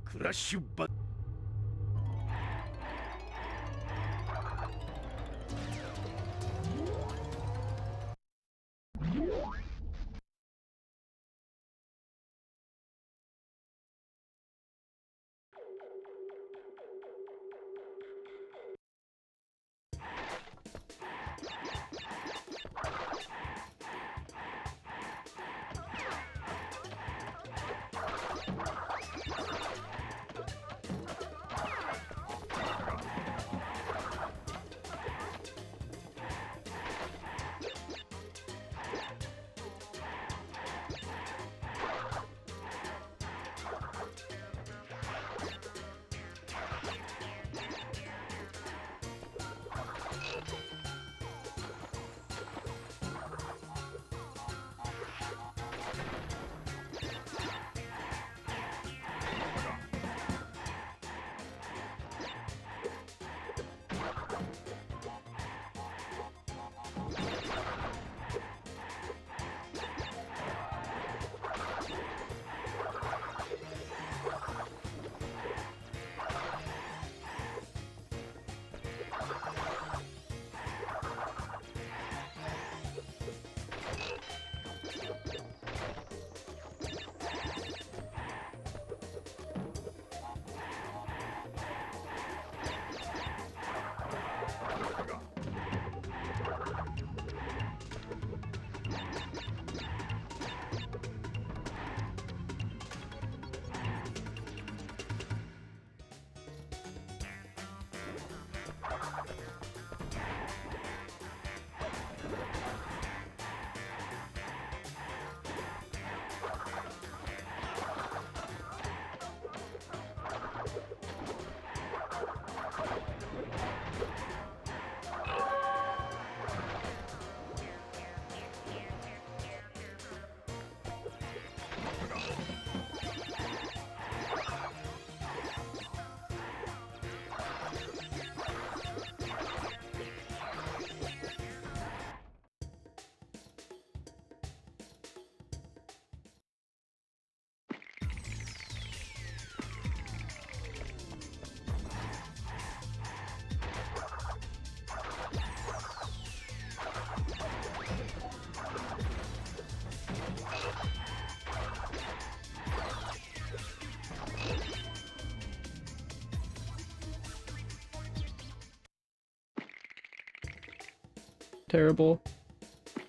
Crash but terrible.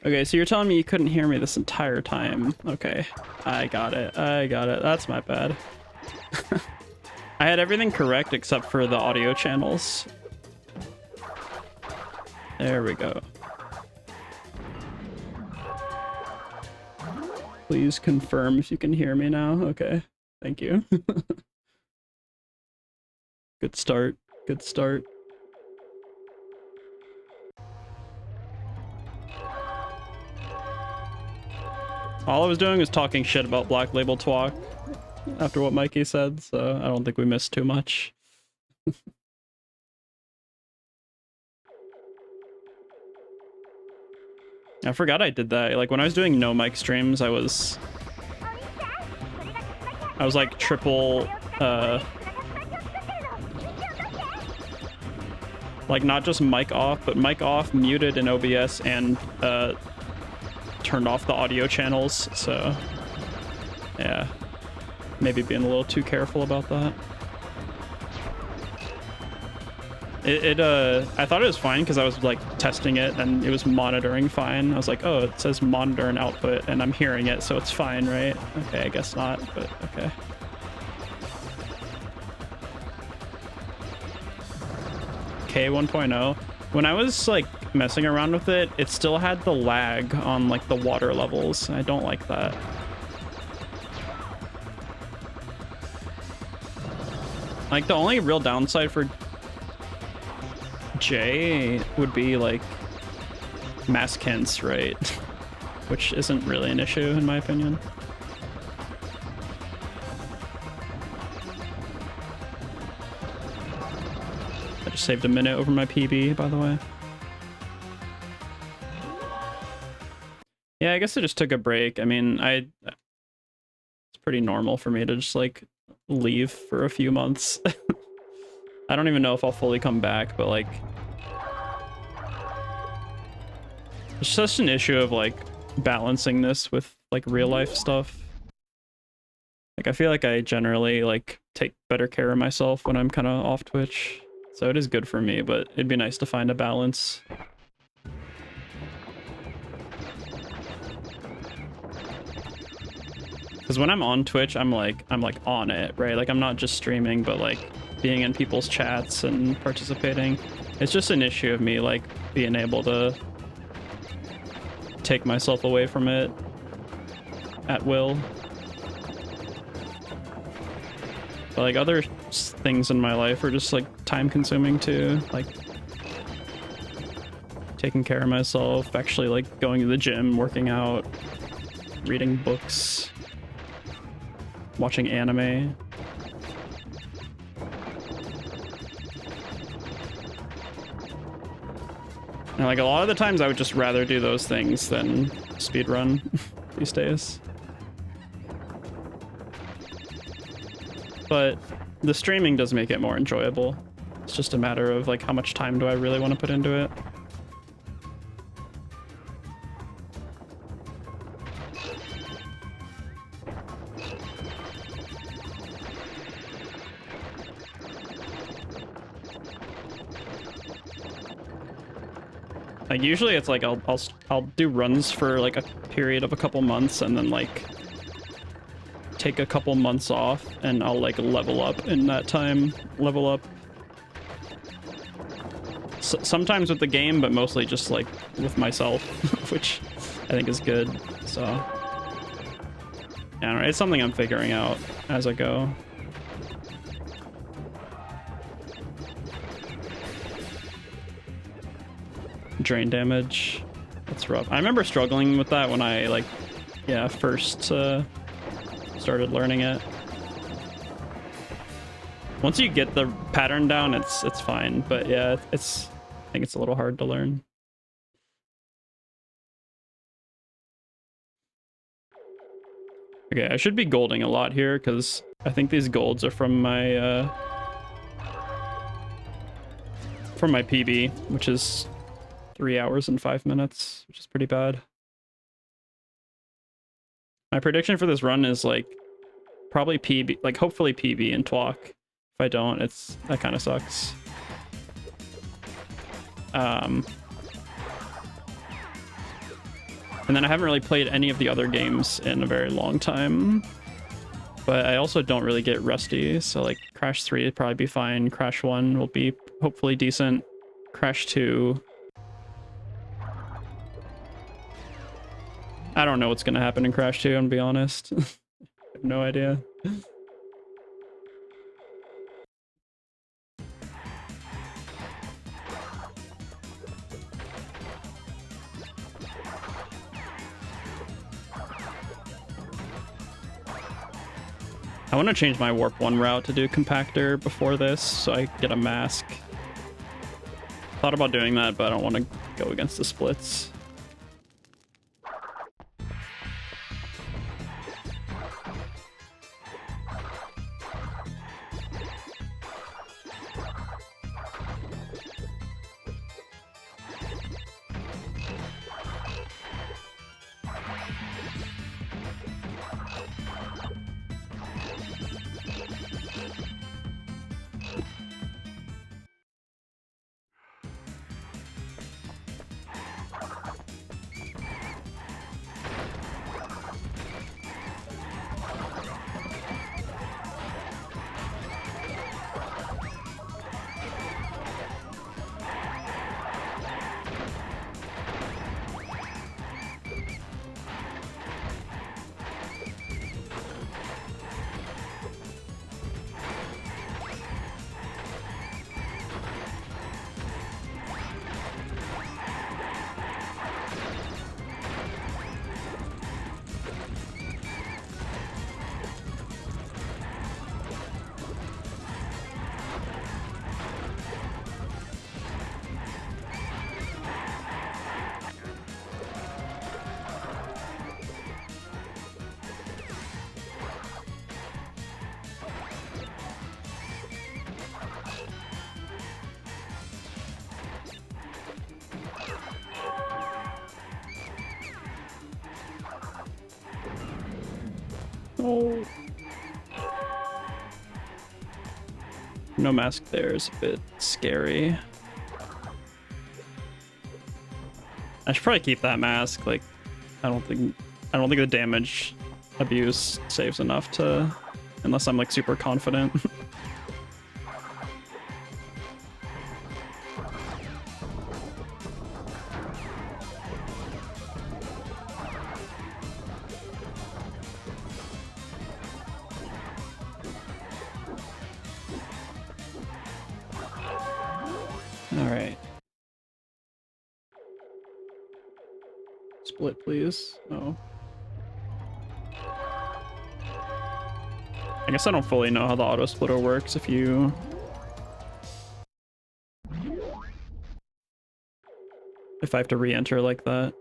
Okay, so you're telling me you couldn't hear me this entire time. Okay, I got it. I got it. That's my bad. I had everything correct except for the audio channels. There we go. Please confirm if you can hear me now. Okay, thank you. Good start. Good start. All I was doing was talking shit about Black Label Twalk after what Mikey said, so I don't think we missed too much. I forgot I did that. Like when I was doing no mic streams, I was like triple like not just mic off, but mic off, muted in OBS, and turned off the audio channels. So yeah, maybe being a little too careful about that. I thought it was fine because I was like testing it and it was monitoring fine. I was like, oh, it says monitor and output and I'm hearing it, so it's fine, right? Okay, I guess not, but okay. K 1.0. When I was like messing around with it, it still had the lag on like the water levels. I don't like that. Like the only real downside for J would be like mass kints, right? which isn't really an issue in my opinion. I just saved a minute over my PB, by the way. Yeah, I guess I just took a break. I mean, it's pretty normal for me to just like leave for a few months. I don't even know if I'll fully come back, but like it's just an issue of like balancing this with like real life stuff. Like I feel like I generally like take better care of myself when I'm kind of off Twitch. So it is good for me, but it'd be nice to find a balance. Because when I'm on Twitch, I'm like on it, right? Like I'm not just streaming, but like being in people's chats and participating. It's just an issue of me like being able to take myself away from it at will. But like other things in my life are just like time consuming too, like taking care of myself, actually like going to the gym, working out, reading books, watching anime. And like a lot of the times I would just rather do those things than speedrun these days. But the streaming does make it more enjoyable. It's just a matter of like how much time do I really want to put into it. Like usually it's like I'll do runs for like a period of a couple months and then like take a couple months off and I'll like level up in that time. Level up sometimes with the game, but mostly just like with myself, which I think is good. So yeah, it's something I'm figuring out as I go. Drain damage, that's rough. I remember struggling with that when I like first started learning it. Once you get the pattern down, it's fine, but yeah, I think it's a little hard to learn. Okay, I should be golding a lot here because I think these golds are from my PB, which is 3 hours and 5 minutes, which is pretty bad. My prediction for this run is like probably PB, like hopefully PB and TWAC. If I don't, that kind of sucks. And then I haven't really played any of the other games in a very long time, but I also don't really get rusty. So like Crash 3 would probably be fine. Crash 1 will be hopefully decent. Crash 2. I don't know what's gonna happen in Crash 2, I'm gonna be honest. I have no idea. I want to change my Warp 1 route to do Compactor before this, so I get a mask. Thought about doing that, but I don't want to go against the splits. Oh. No mask there is a bit scary. I should probably keep that mask. Like, I don't think the damage abuse saves enough to, unless I'm like super confident. All right. Split, please. Oh. I guess I don't fully know how the auto splitter works if I have to re-enter like that.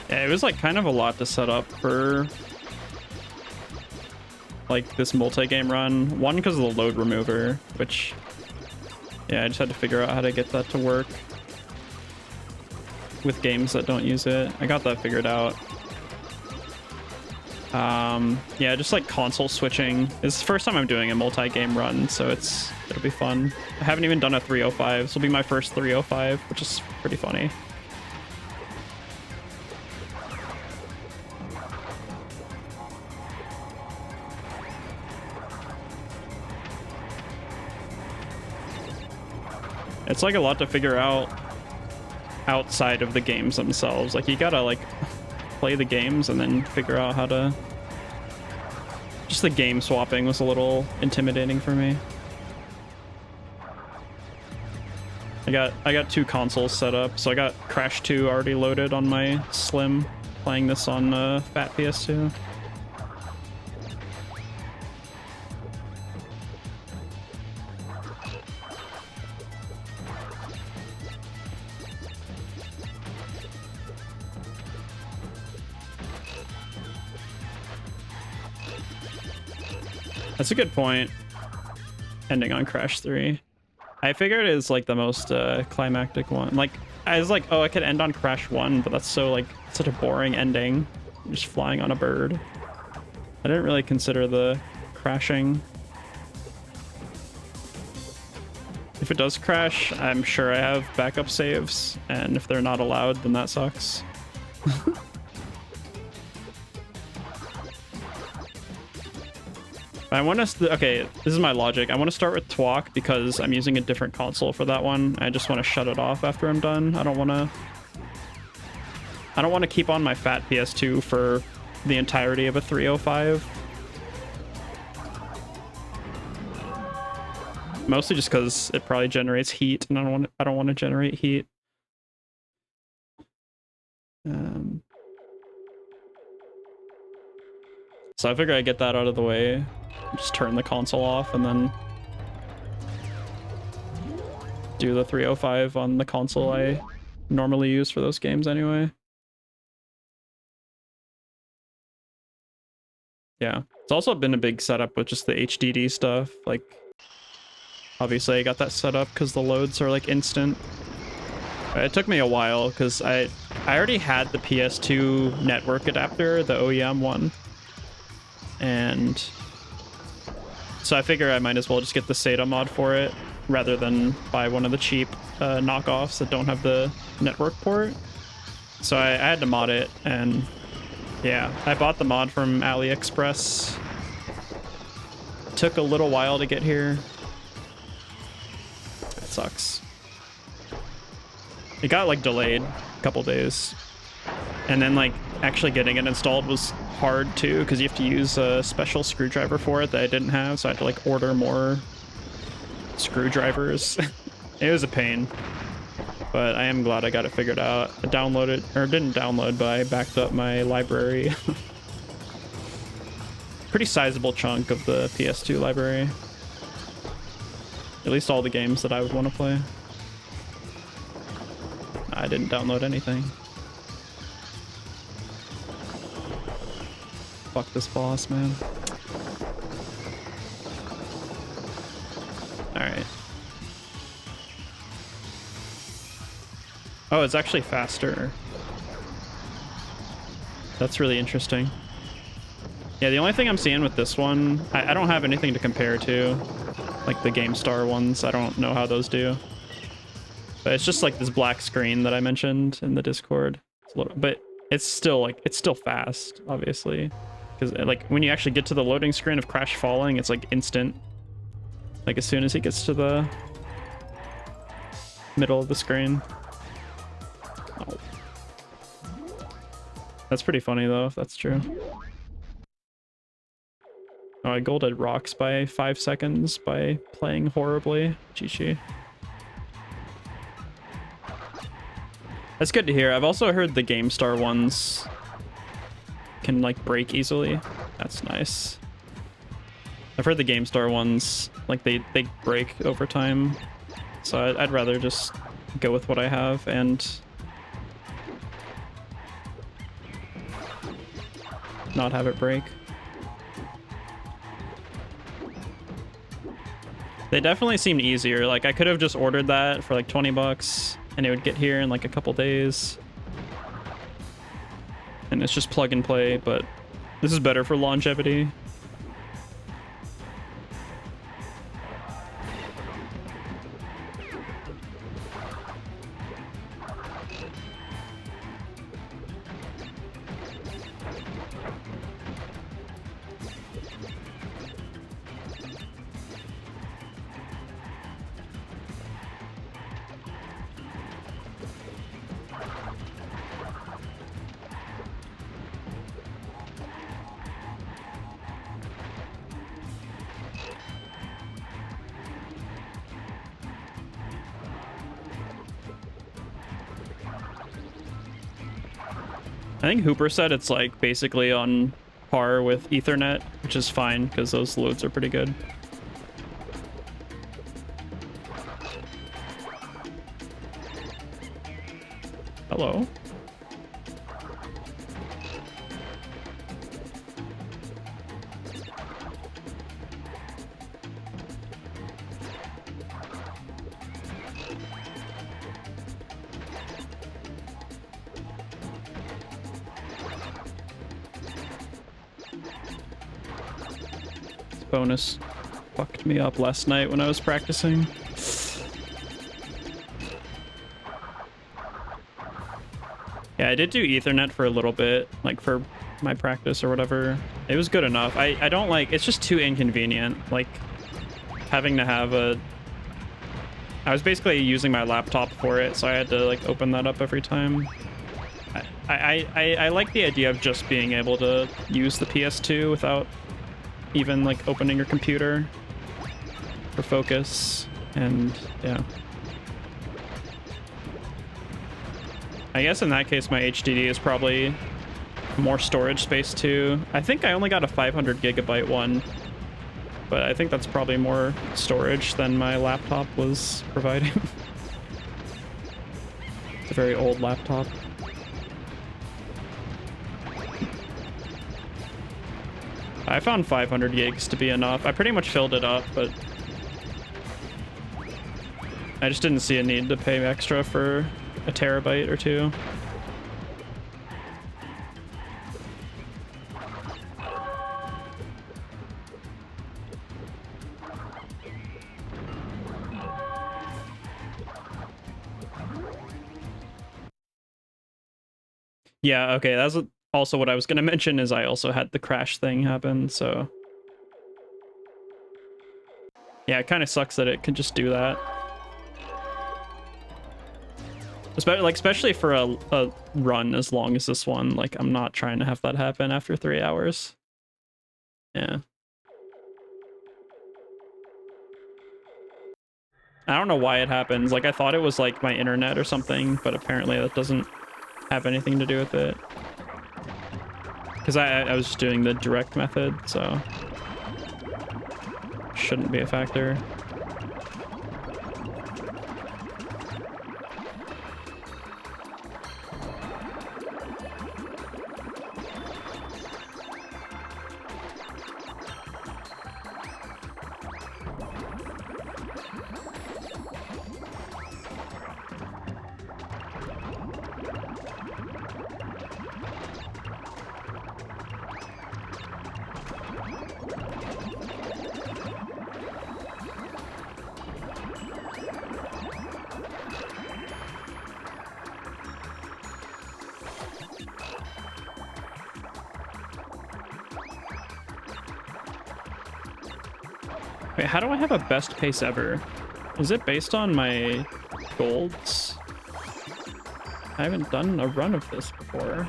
Yeah, it was like kind of a lot to set up for like this multi-game run. One, because of the load remover, which, yeah, I just had to figure out how to get that to work with games that don't use it. I got that figured out. Yeah, just like console switching. This is the first time I'm doing a multi-game run, so it'll be fun. I haven't even done a 305. This will be my first 305, which is pretty funny. It's like a lot to figure out outside of the games themselves. Like, you gotta like play the games and then figure out how to... Just the game swapping was a little intimidating for me. I got two consoles set up, so I got Crash 2 already loaded on my Slim, playing this on Fat PS2. That's a good point. Ending on Crash 3. I figured it is like the most climactic one. Like, I was like, oh, I could end on Crash 1, but that's so like such a boring ending. Just flying on a bird. I didn't really consider the crashing. If it does crash, I'm sure I have backup saves, and if they're not allowed, then that sucks. I want to... Okay, this is my logic. I want to start with TWAC because I'm using a different console for that one. I just want to shut it off after I'm done. I don't want to keep on my fat PS2 for the entirety of a 305. Mostly just because it probably generates heat, and I don't want to generate heat. So I figure I get that out of the way. Just turn the console off and then do the 305 on the console I normally use for those games anyway. Yeah, it's also been a big setup with just the HDD stuff. Like, obviously I got that set up because the loads are like instant. It took me a while because I already had the PS2 network adapter, the OEM one. And so I figure I might as well just get the SATA mod for it rather than buy one of the cheap knockoffs that don't have the network port. So I had to mod it, and yeah, I bought the mod from AliExpress. Took a little while to get here. That sucks. It got like delayed a couple days. And then like actually getting it installed was hard too, because you have to use a special screwdriver for it that I didn't have, so I had to like order more screwdrivers. It was a pain, but I am glad I got it figured out. I downloaded, or didn't download, but I backed up my library. pretty sizable chunk of the PS2 library. At least all the games that I would want to play. I didn't download anything. Fuck this boss, man. Alright. Oh, it's actually faster. That's really interesting. Yeah, the only thing I'm seeing with this one, I don't have anything to compare to. Like the GameStar ones, I don't know how those do. But it's just like this black screen that I mentioned in the Discord. But it's still like, it's still fast, obviously. Because like when you actually get to the loading screen of Crash falling, it's like instant. Like as soon as he gets to the middle of the screen. Oh. That's pretty funny though, if that's true. Oh, I golded rocks by 5 seconds by playing horribly. GG. That's good to hear. I've also heard the GameStar ones can like break easily. That's nice. I've heard the GameStar ones, like they break over time. So I'd rather just go with what I have and not have it break. They definitely seemed easier. Like I could have just ordered that for like 20 bucks and it would get here in like a couple days. And it's just plug and play, but this is better for longevity. I think Hooper said it's like basically on par with Ethernet, which is fine because those loads are pretty good. Hello. Bonus fucked me up last night when I was practicing. Yeah, I did do Ethernet for a little bit, like for my practice or whatever. It was good enough. I don't like, it's just too inconvenient, like having to have a... I was basically using my laptop for it, so I had to like open that up every time. I like the idea of just being able to use the PS2 without even like opening your computer for focus, and yeah. I guess in that case my HDD is probably more storage space too. I think I only got a 500 gigabyte one, but I think that's probably more storage than my laptop was providing. It's a very old laptop. I found 500 gigs to be enough. I pretty much filled it up, but I just didn't see a need to pay extra for a terabyte or two. Yeah, okay, that's also what I was going to mention, is I also had the crash thing happen, so... Yeah, it kind of sucks that it could just do that. Especially for a run as long as this one, like, I'm not trying to have that happen after 3 hours. Yeah. I don't know why it happens. Like, I thought it was, like, my internet or something, but apparently that doesn't have anything to do with it. Because I was just doing the direct method, so shouldn't be a factor. Wait, how do I have a best pace ever? Is it based on my golds? I haven't done a run of this before.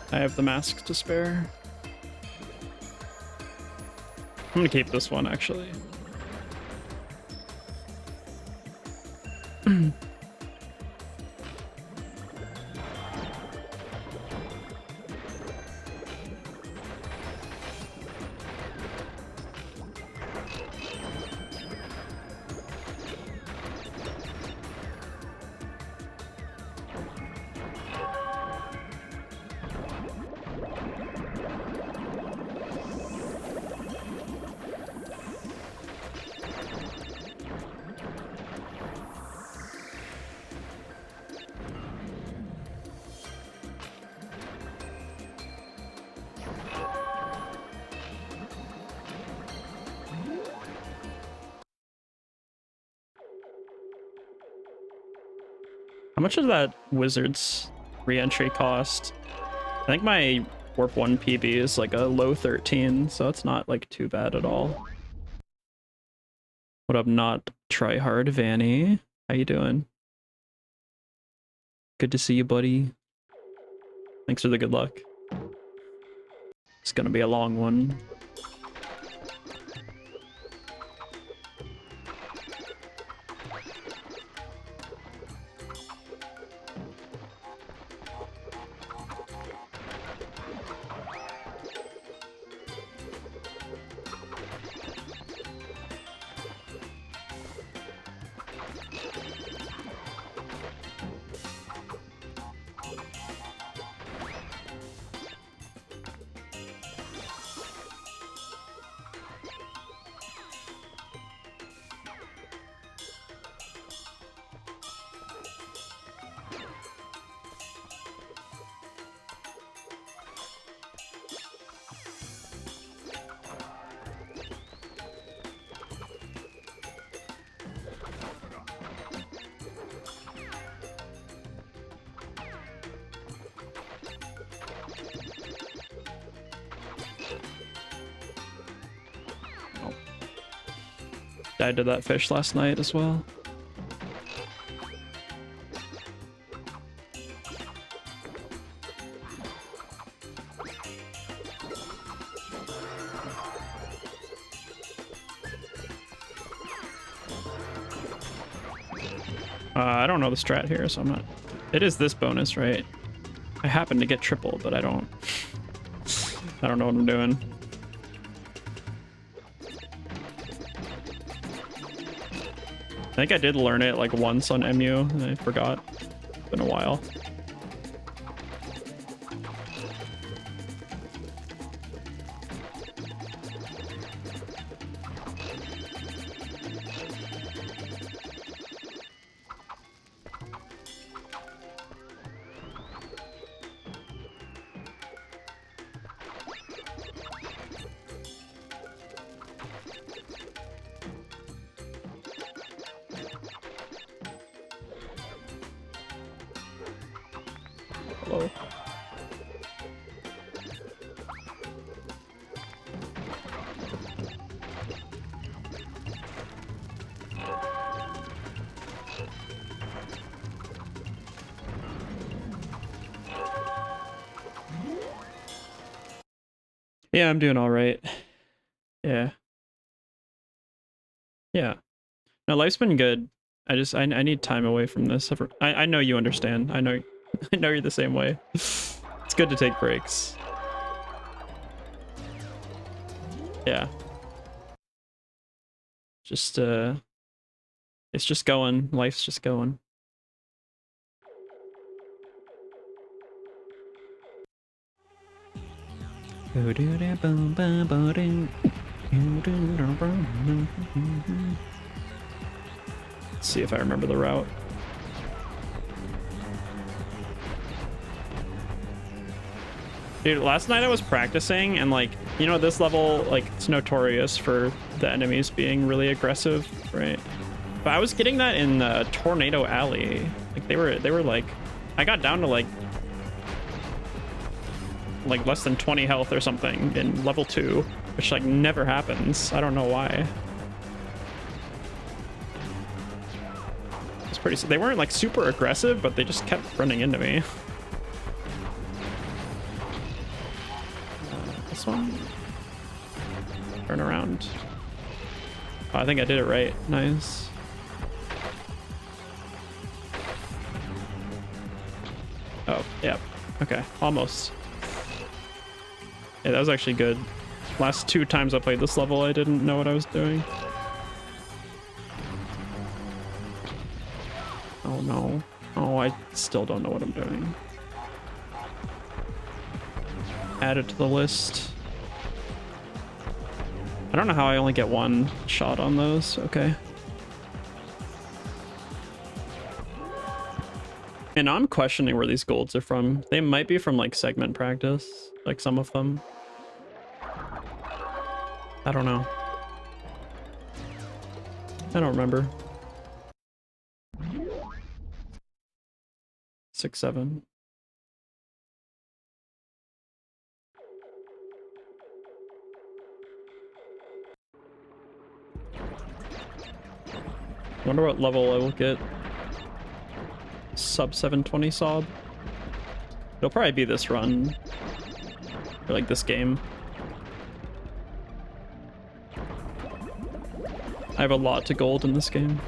I have the mask to spare. I'm gonna keep this one, actually. How much does that wizard's re-entry cost? I think my warp 1 PB is like a low 13, so it's not like too bad at all. What up, not try hard Vanny? How you doing? Good to see you, buddy. Thanks for the good luck. It's gonna be a long one. Died to that fish last night as well. I don't know the strat here, so I'm not... It is this bonus, right? I happen to get triple, but I don't know what I'm doing. I think I did learn it like once on MU, and I forgot. It's been a while. Yeah, I'm doing all right. Yeah. Yeah. No, life's been good. I need time away from this. I know you understand. I know I know you're the same way. It's good to take breaks. Yeah. Just it's just going. Life's just going. Let's see if I remember the route. Dude, last night I was practicing and like, you know, this level, like it's notorious for the enemies being really aggressive, right? But I was getting that in Tornado Alley. Like they were like, I got down to like less than 20 health or something in level 2, which like never happens. I don't know why. It's pretty, they weren't like super aggressive, but they just kept running into me. This one. Turn around. Oh, I think I did it right. Nice. Oh, yeah. Okay, almost. Yeah, that was actually good. Last 2 times I played this level, I didn't know what I was doing. Oh no. Oh, I still don't know what I'm doing. Add it to the list. I don't know how I only get 1 shot on those. Okay. And I'm questioning where these golds are from. They might be from like segment practice, like some of them. I don't know. I don't remember. 6, 7. Wonder what level I will get. Sub 720 sob. It'll probably be this run. Or like this game. I have a lot to gold in this game.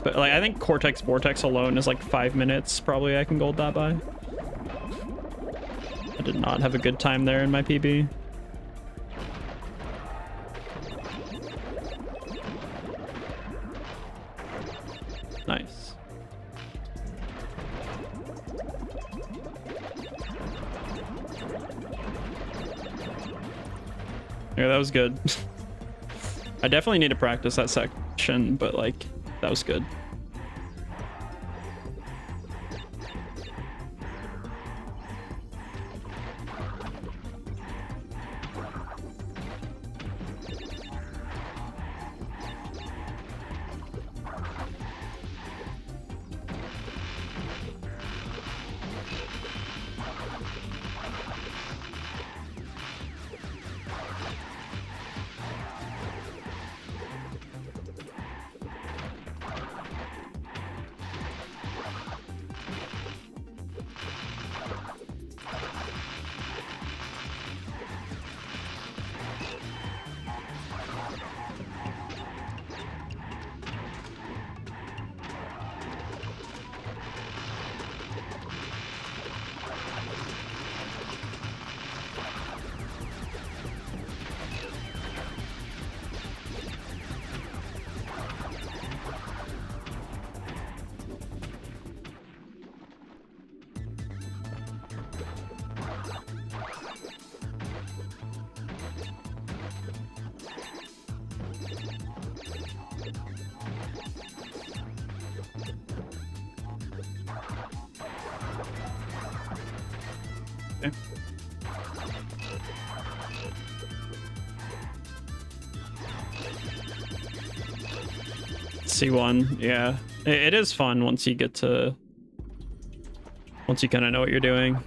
But like I think Cortex Vortex alone is like 5 minutes probably I can gold that by. I did not have a good time there in my PB. Nice. Yeah, that was good. I definitely need to practice that section, but like that was good. C1, yeah. It is fun once you get to... Once you kind of know what you're doing,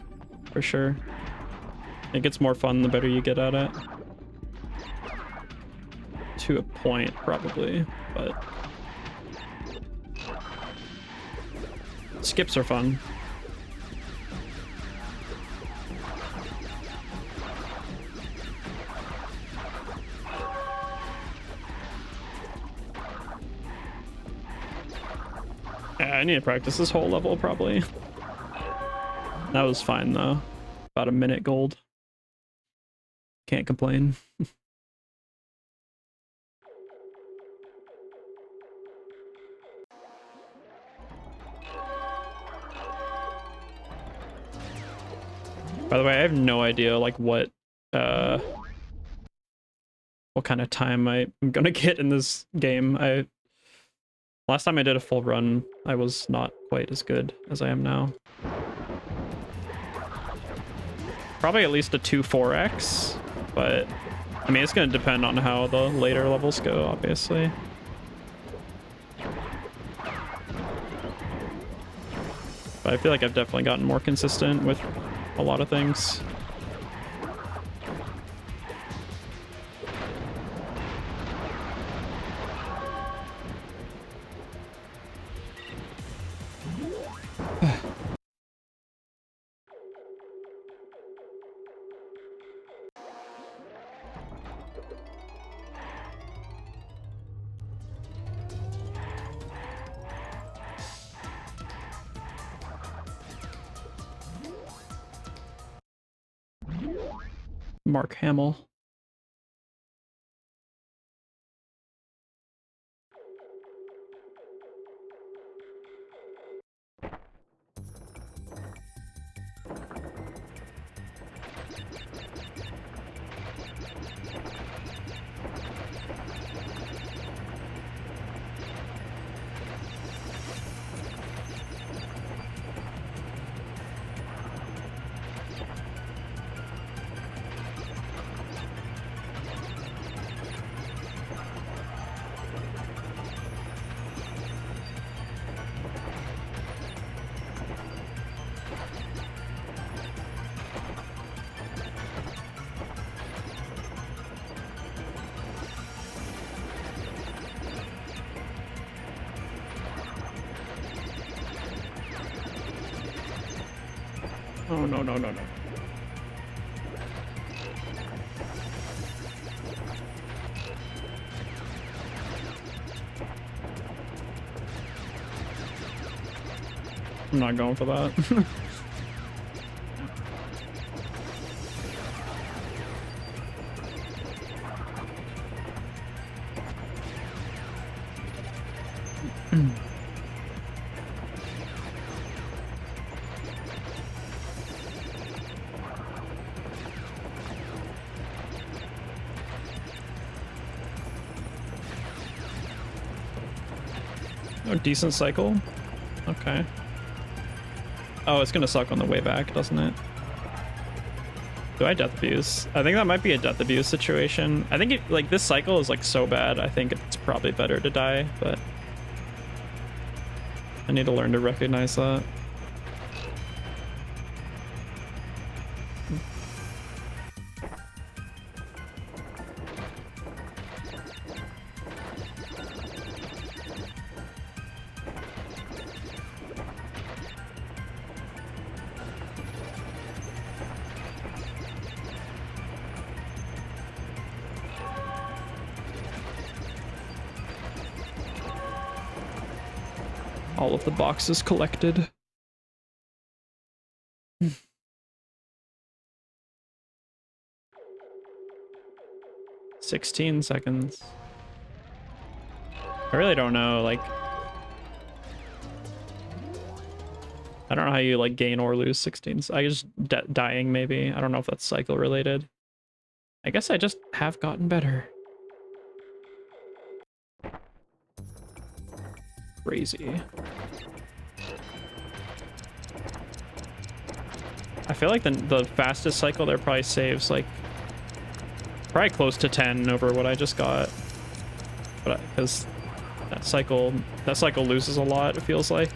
for sure. It gets more fun the better you get at it. To a point, probably, but... Skips are fun. Yeah, I need to practice this whole level probably. That was fine though. About a minute gold. Can't complain. By the way, I have no idea like what kind of time I'm gonna get in this game. Last time I did a full run, I was not quite as good as I am now. Probably at least a 2-4x, but I mean, it's gonna depend on how the later levels go, obviously. But I feel like I've definitely gotten more consistent with a lot of things. Mark Hamill. Oh, no, no, no, no. I'm not going for that. Oh, decent cycle. Okay. Oh, it's gonna suck on the way back, doesn't it? Do I death abuse? I think that might be a death abuse situation. I think it, like this cycle is like so bad. I think it's probably better to die, but I need to learn to recognize that. All of the boxes collected. 16 seconds. I really don't know, like... I don't know how you, like, gain or lose 16. I just dying, maybe. I don't know if that's cycle related. I guess I just have gotten better. Crazy. I feel like the fastest cycle there probably saves like probably close to 10 over what I just got, but because that cycle loses a lot, it feels like.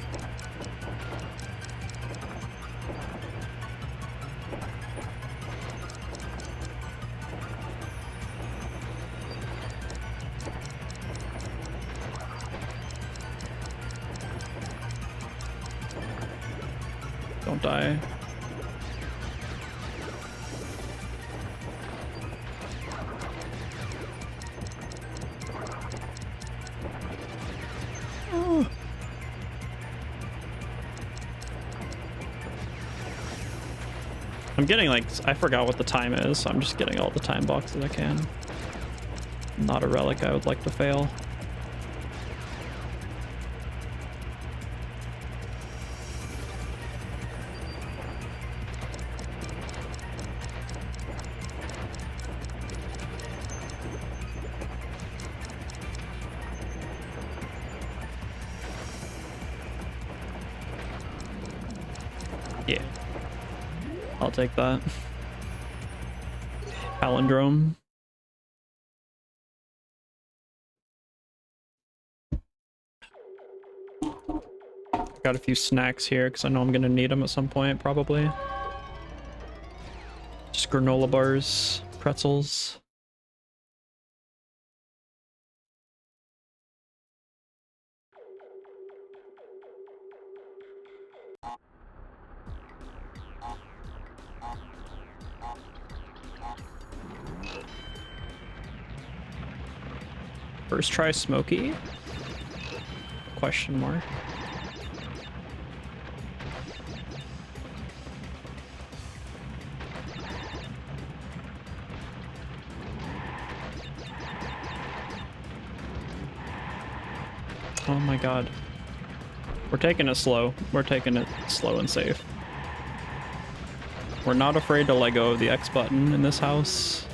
Don't die. I'm getting like, I forgot what the time is, so I'm just getting all the time boxes I can. Not a relic I would like to fail. Yeah, I'll take that. Palindrome. Got a few snacks here because I know I'm gonna need them at some point, probably. Just granola bars, pretzels. First try smoky? Question mark. Oh my god. We're taking it slow. We're taking it slow and safe. We're not afraid to let go of the X button in this house.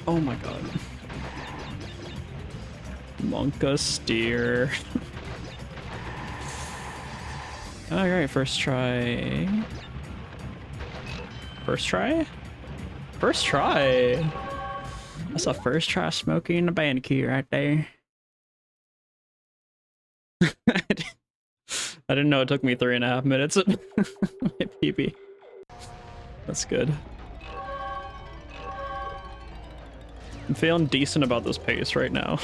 Oh my god. Monka steer. Alright, first try. First try? First try! That's a first try smoking a Bandicoot right there. I didn't know it took me 3.5 minutes. My PB. That's good. I'm feeling decent about this pace right now.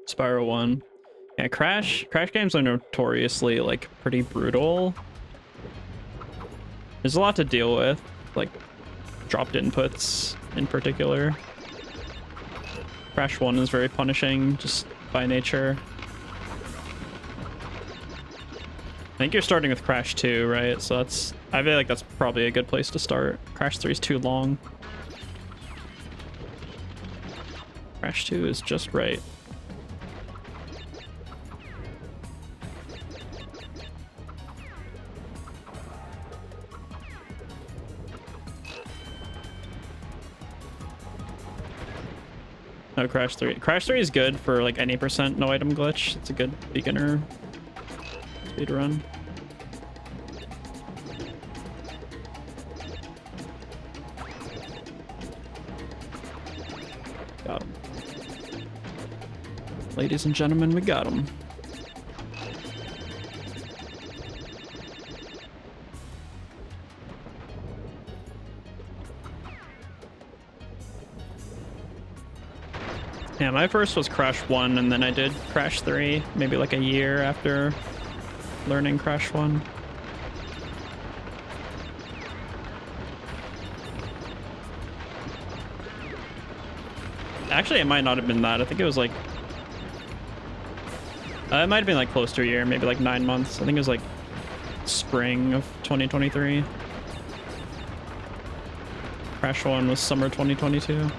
Spiral 1. Yeah, Crash games are notoriously, like, pretty brutal. There's a lot to deal with, like, dropped inputs in particular. Crash 1 is very punishing, just by nature. I think you're starting with Crash 2, right? So that's... I feel like that's probably a good place to start. Crash 3 is too long. Crash 2 is just right. No, Crash 3. Crash 3 is good for like any percent no item glitch. It's a good beginner speedrun. Got him. Ladies and gentlemen, we got him. Yeah, my first was Crash 1, and then I did Crash 3, maybe like a year after learning Crash 1. Actually, it might not have been that. I think it was like... it might have been like close to a year, maybe like 9 months. I think it was like spring of 2023. Crash 1 was summer 2022.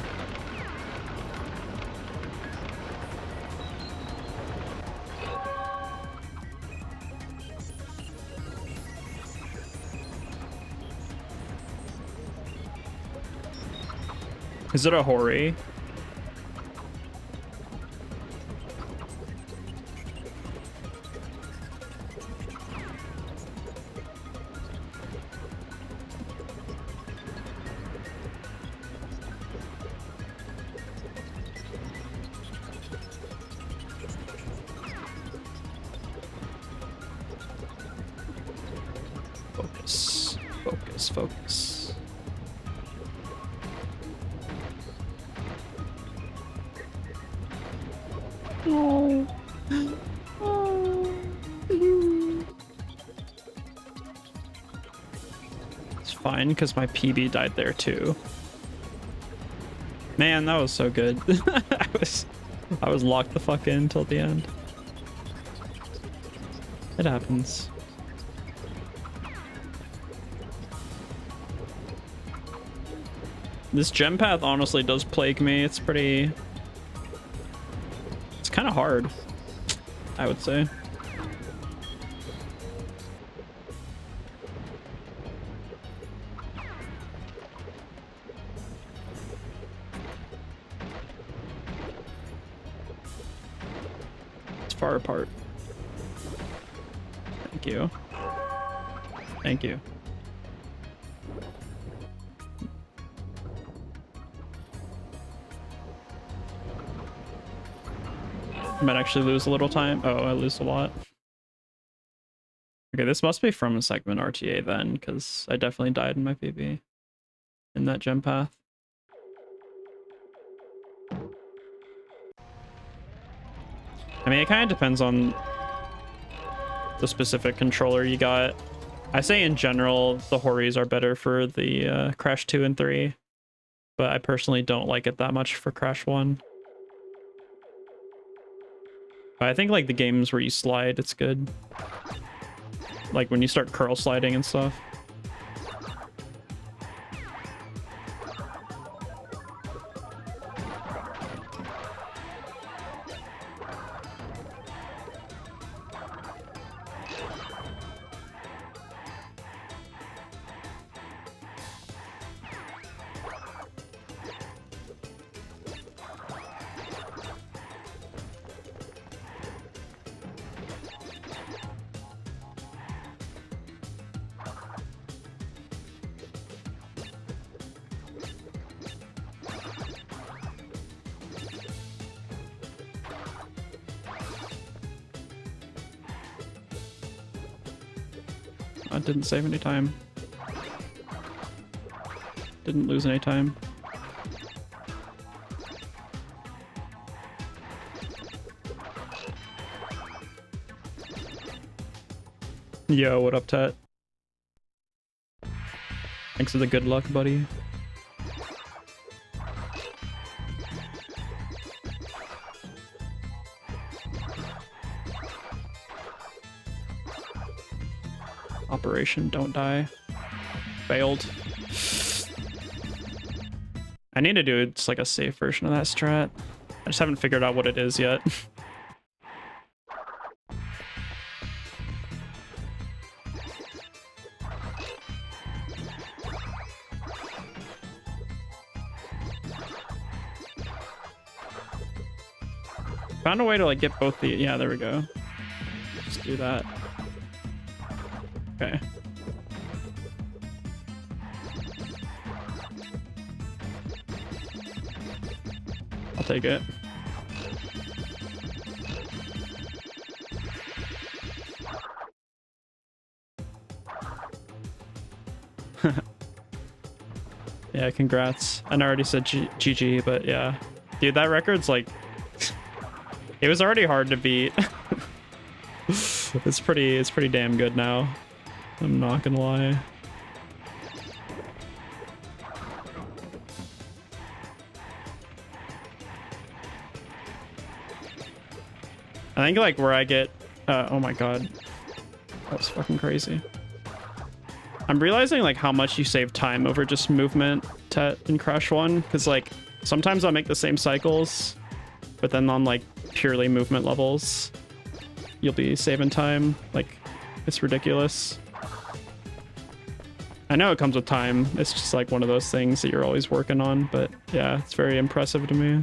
Is it a Hori? Focus, focus, focus. fine because my PB died there too. Man, that was so good. I was locked the fuck in till the end. It happens. This gem path honestly does plague me. It's kind of hard, I would say. It's far apart. Thank you. Thank you. I might actually lose a little time. Oh, I lose a lot. Okay, this must be from a segment RTA then, because I definitely died in my PB in that gem path. I mean, it kind of depends on the specific controller you got. I say in general, the Horis are better for the Crash 2 and 3, but I personally don't like it that much for Crash 1. But I think like the games where you slide, it's good. Like when you start curl sliding and stuff. I didn't save any time. Didn't lose any time. Yo, what up, Tet? Thanks for the good luck, buddy. Operation Don't Die. Failed. I need to do it's like a safe version of that strat. I just haven't figured out what it is yet. Found a way to like get both the, yeah, there we go. Just do that. Okay. I'll take it. Yeah, congrats. I already said GG, but yeah. Dude, that record's like... it was already hard to beat. It's pretty damn good now. I'm not gonna lie. I think like where I get oh my god, that was fucking crazy. I'm realizing like how much you save time over just movement in Crash 1, because like sometimes I'll make the same cycles, but then on like purely movement levels you'll be saving time. Like it's ridiculous. I know it comes with time, it's just like one of those things that you're always working on, but yeah, it's very impressive to me.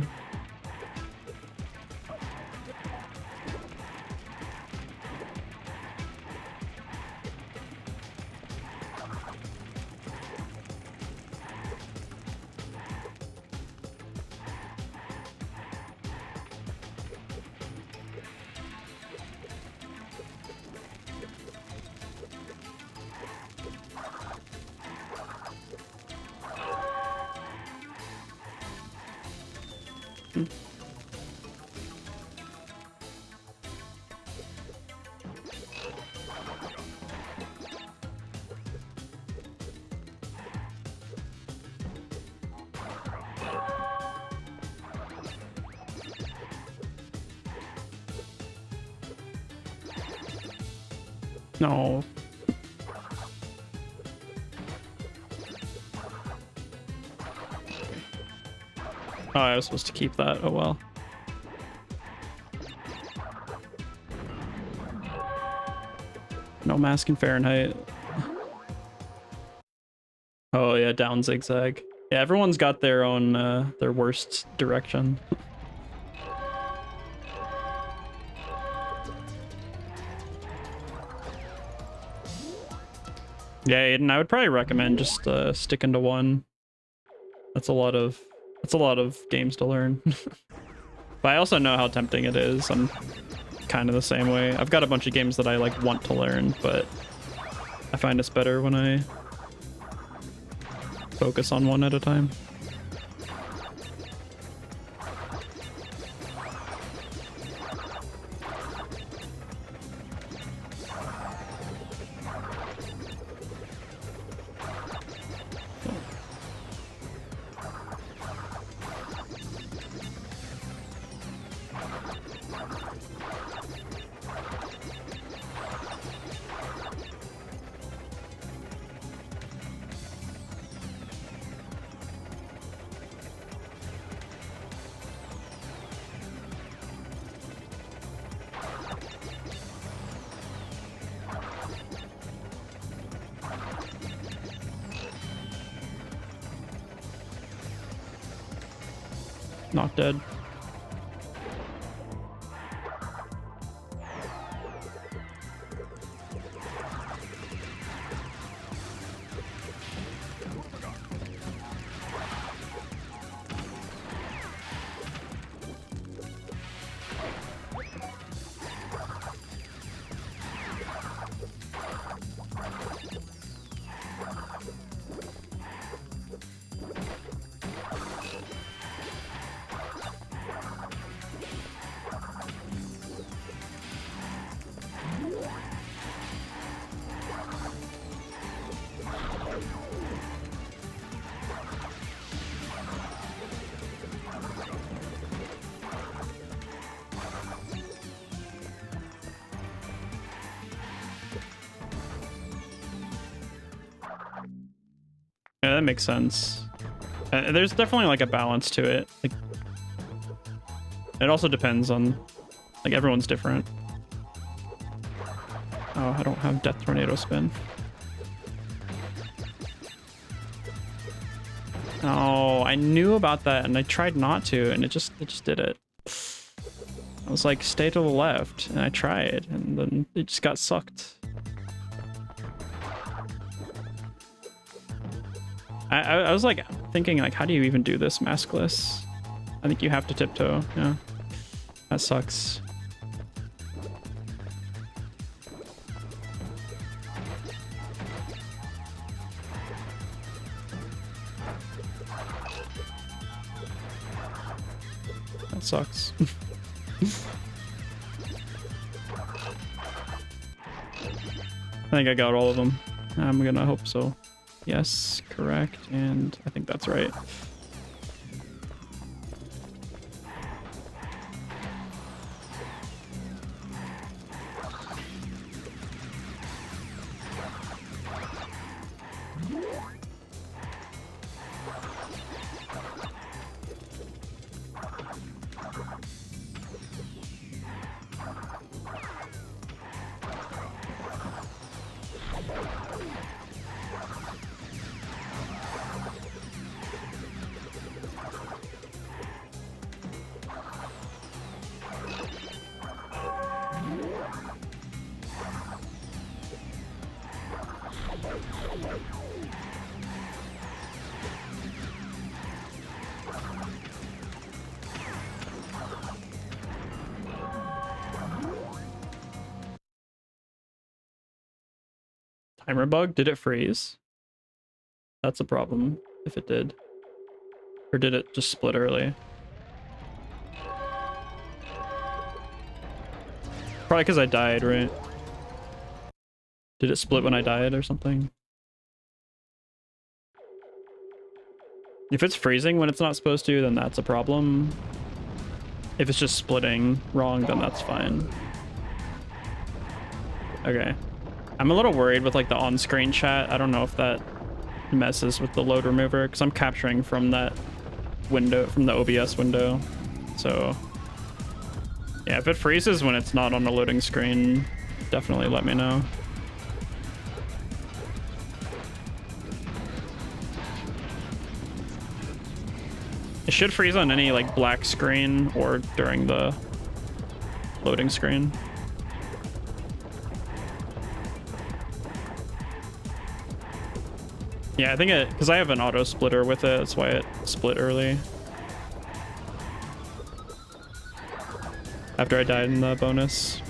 No. Oh, I was supposed to keep that. Oh well. No mask in Fahrenheit. Oh yeah, down zigzag. Yeah, everyone's got their own their worst direction. Yeah, Aiden, I would probably recommend just sticking to one. That's a lot of games to learn. But I also know how tempting it is. I'm kind of the same way. I've got a bunch of games that I like want to learn, but I find it's better when I focus on one at a time. Not dead. Yeah, that makes sense. There's definitely like a balance to it. Like, it also depends on, like, everyone's different. Oh, I don't have Death Tornado Spin. Oh, I knew about that and I tried not to, and it just did it. I was like, stay to the left, and I tried, and then it just got sucked. I was like thinking, like, how do you even do this maskless? I think you have to tiptoe. Yeah, that sucks. That sucks. I think I got all of them. I'm gonna hope so. Yes, correct, and I think that's right. Timer bug? Did it freeze? That's a problem, if it did. Or did it just split early? Probably because I died, right? Did it split when I died or something? If it's freezing when it's not supposed to, then that's a problem. If it's just splitting wrong, then that's fine. Okay. I'm a little worried with like the on-screen chat. I don't know if that messes with the load remover because I'm capturing from that window, from the OBS window. So yeah, if it freezes when it's not on the loading screen, definitely let me know. It should freeze on any like black screen or during the loading screen. Yeah, I think it, because I have an auto splitter with it, that's why it split early. After I died in the bonus.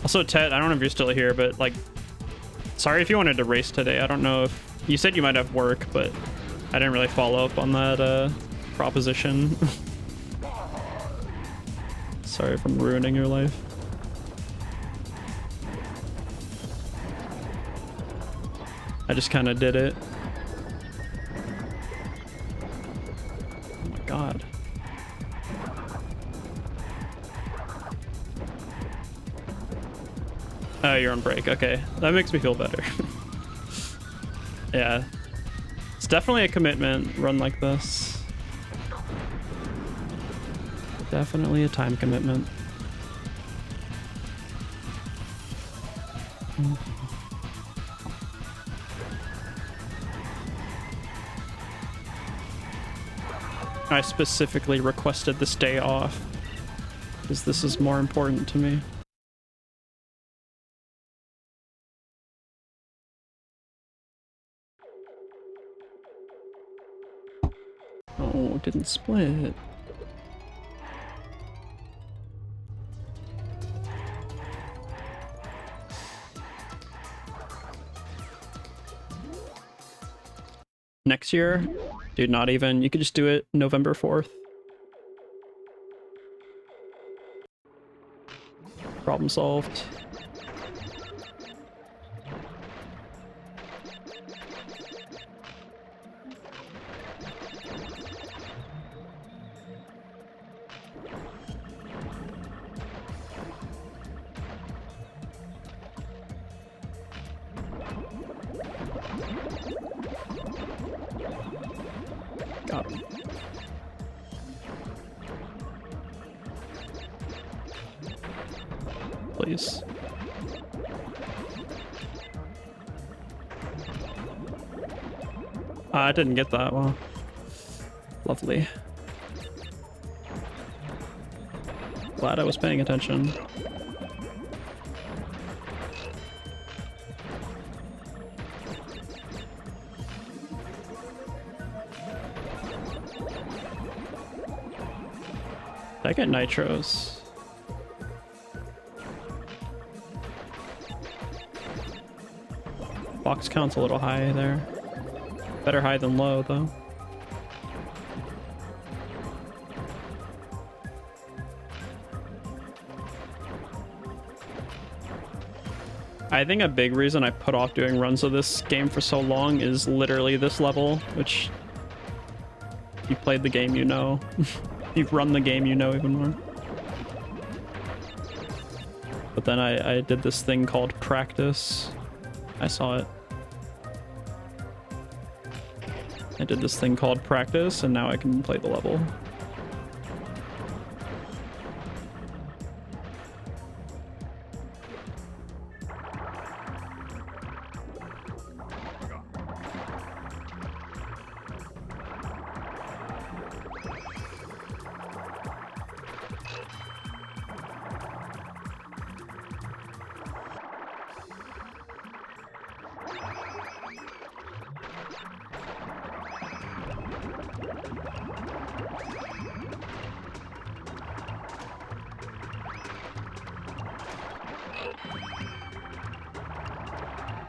Also, Ted, I don't know if you're still here, but like, sorry if you wanted to race today. I don't know if you said you might have work, but I didn't really follow up on that proposition. Sorry if I'm ruining your life. I just kind of did it. Oh my god. Oh, you're on break. Okay, that makes me feel better. Yeah. It's definitely a commitment, run like this. Definitely a time commitment. I specifically requested this day off because this is more important to me. Oh, it didn't split. Next year? Dude, not even. You could just do it November 4th. Problem solved. Got him. Please. I didn't get that. Well, lovely. Glad I was paying attention. Did I get nitros? Box count's a little high there. Better high than low, though. I think a big reason I put off doing runs of this game for so long is literally this level, which if you played the game, you know. If you've run the game, you know even more. But then I did this thing called practice. I saw it. I did this thing called practice, and now I can play the level.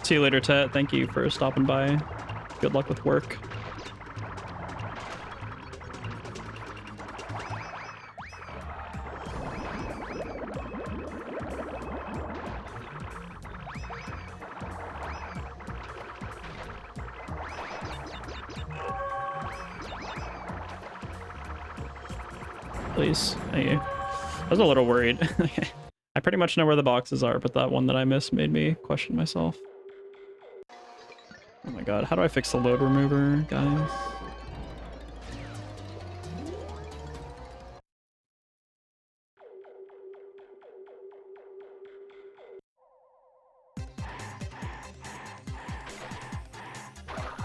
See you later, Tet. Thank you for stopping by. Good luck with work. please. Thank you. I was a little worried. I pretty much know where the boxes are, but that one that I missed made me question myself. Oh my god, how do I fix the load remover, guys?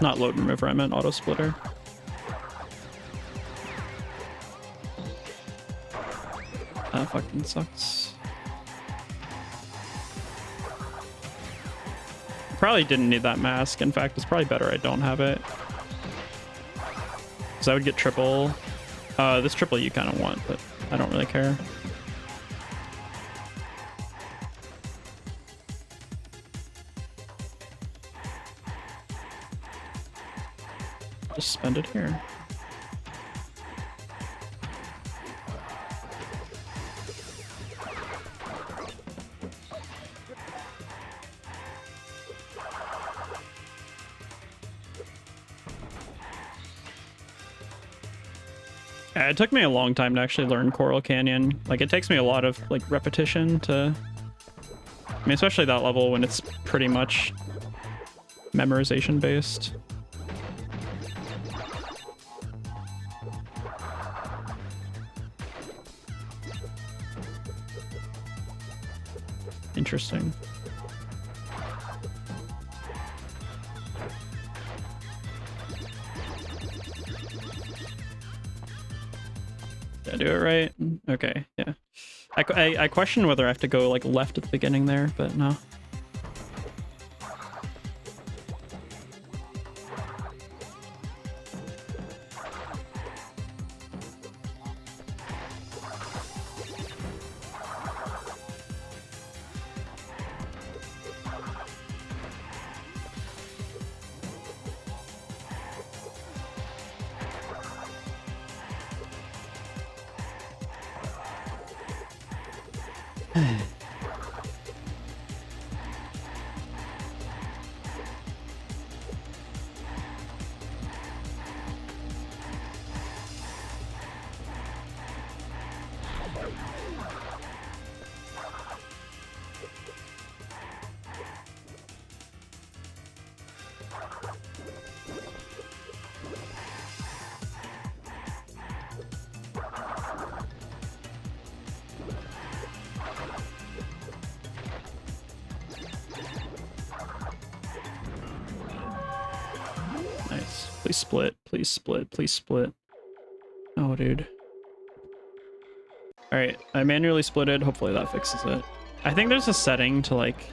Not load remover, I meant auto splitter. That fucking sucks. Probably didn't need that mask. In fact, it's probably better I don't have it. Because I would get triple. This triple you kind of want, but I don't really care. Just spend it here. Yeah, it took me a long time to actually learn Coral Canyon. Like, it takes me a lot of like repetition to, I mean, especially that level when it's pretty much memorization based. Interesting. Did I do it right? Okay, yeah. I question whether I have to go like left at the beginning there, but no. Please split, please split, please split. Oh, dude. Alright, I manually splitted. Hopefully that fixes it. I think there's a setting to like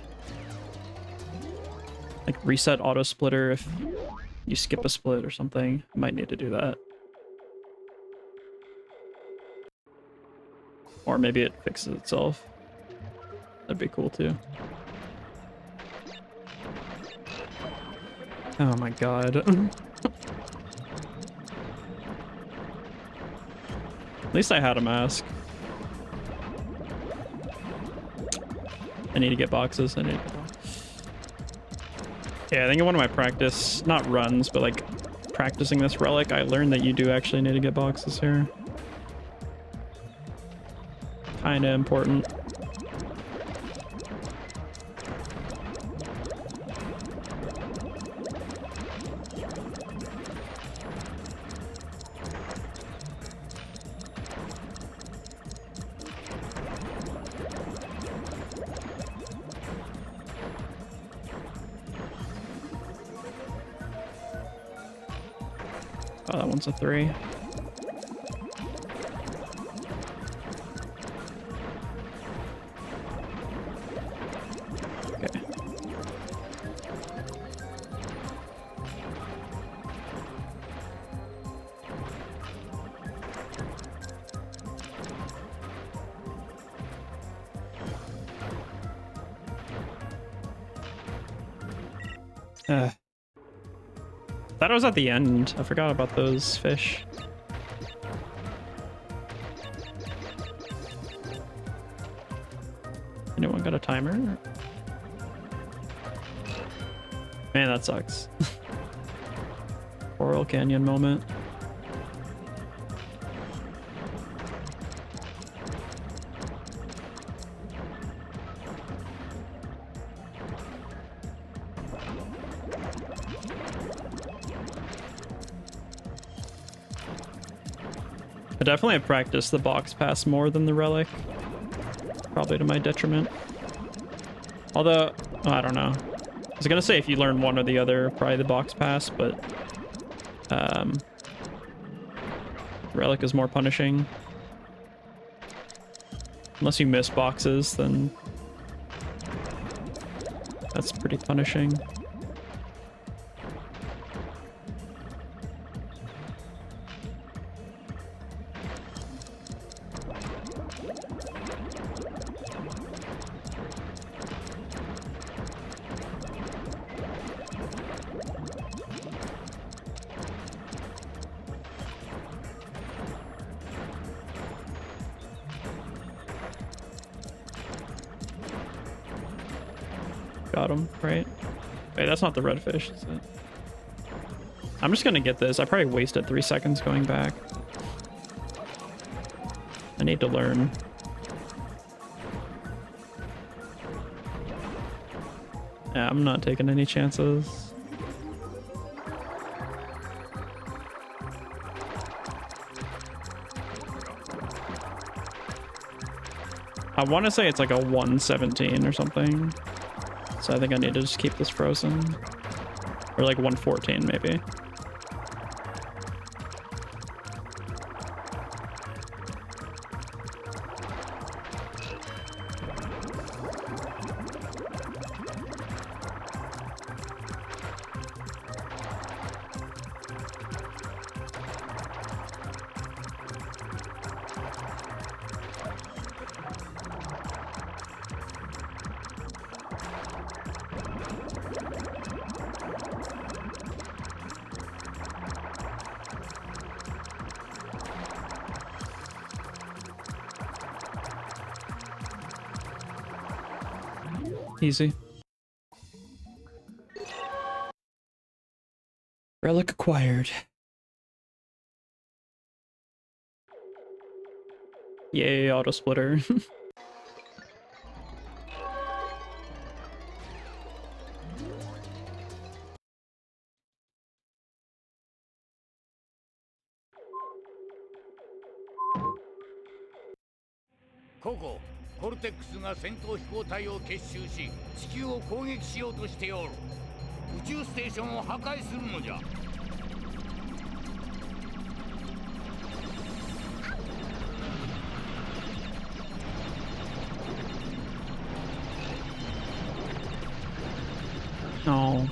reset auto splitter if you skip a split or something. I might need to do that. Or maybe it fixes itself. That'd be cool too. Oh my god. At least I had a mask. I need to get boxes. Yeah, I think in one of my practice, not runs, but like practicing this relic, I learned that you do actually need to get boxes here. Kinda important. Oh, that one's a 3. Okay. Thought it was at the end. I forgot about those fish. Anyone got a timer? Man, that sucks. Coral Canyon moment. I definitely have practiced the box pass more than the relic. Probably to my detriment. Although, oh, I don't know. I was gonna say if you learn one or the other, probably the box pass, but relic is more punishing. Unless you miss boxes, then that's pretty punishing. Got him, right? Wait, that's not the redfish, is it? I'm just gonna get this. I probably wasted 3 seconds going back. I need to learn. Yeah, I'm not taking any chances. I want to say it's like a 117 or something. So I think I need to just keep this frozen. Or like 114 maybe. Easy. Relic acquired. Yay, auto splitter. Cortex が戦闘飛行隊を結集し、地球を攻撃しようとしておる。宇宙ステーションを破壊するのじゃ。Oh.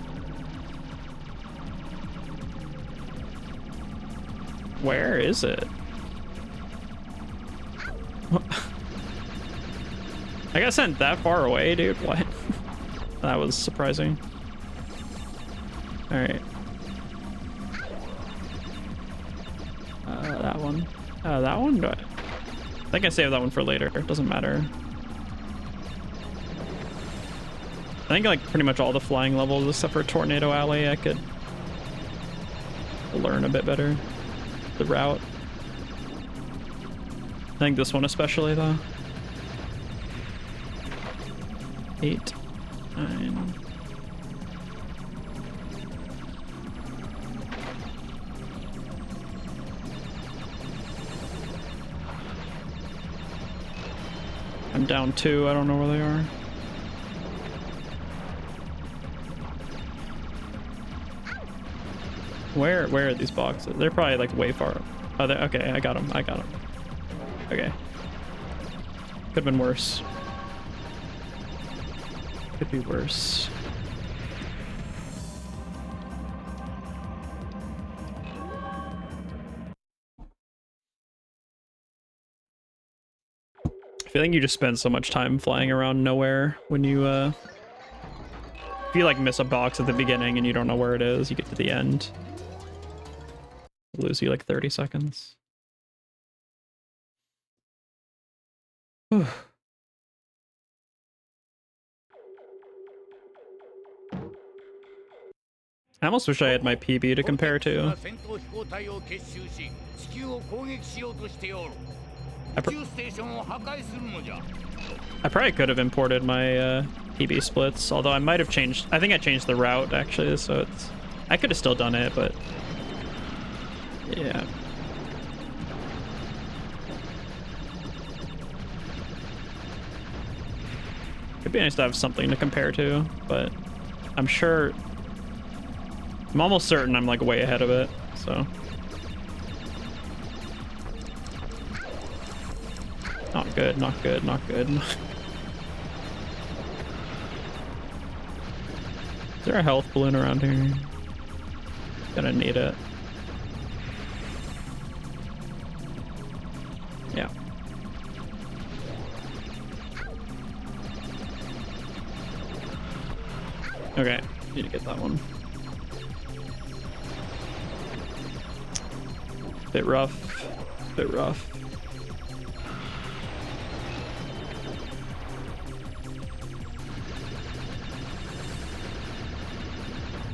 Where is it? I got sent that far away, dude. What? That was surprising. All right. That one. That one? I think I saved that one for later. It doesn't matter. I think like pretty much all the flying levels except for Tornado Alley I could learn a bit better. The route. I think this one especially though. 8, 9. I'm down 2, I don't know where they are. Where are these boxes? They're probably like way far. Oh, okay, I got them. Okay. Could've been worse. Could be worse. I feel like you just spend so much time flying around nowhere when you if you like miss a box at the beginning and you don't know where it is, you get to the end. It'll lose you like 30 seconds. Whew. I almost wish I had my PB to compare to. I probably could have imported my PB splits, although I might have changed. I think I changed the route actually, so it's. I could have still done it, but yeah. It'd be nice to have something to compare to, but I'm almost certain I'm like way ahead of it, so. Not good, not good, not good. Is there a health balloon around here? Gonna need it. Yeah. Okay, need to get that one. Bit rough, bit rough.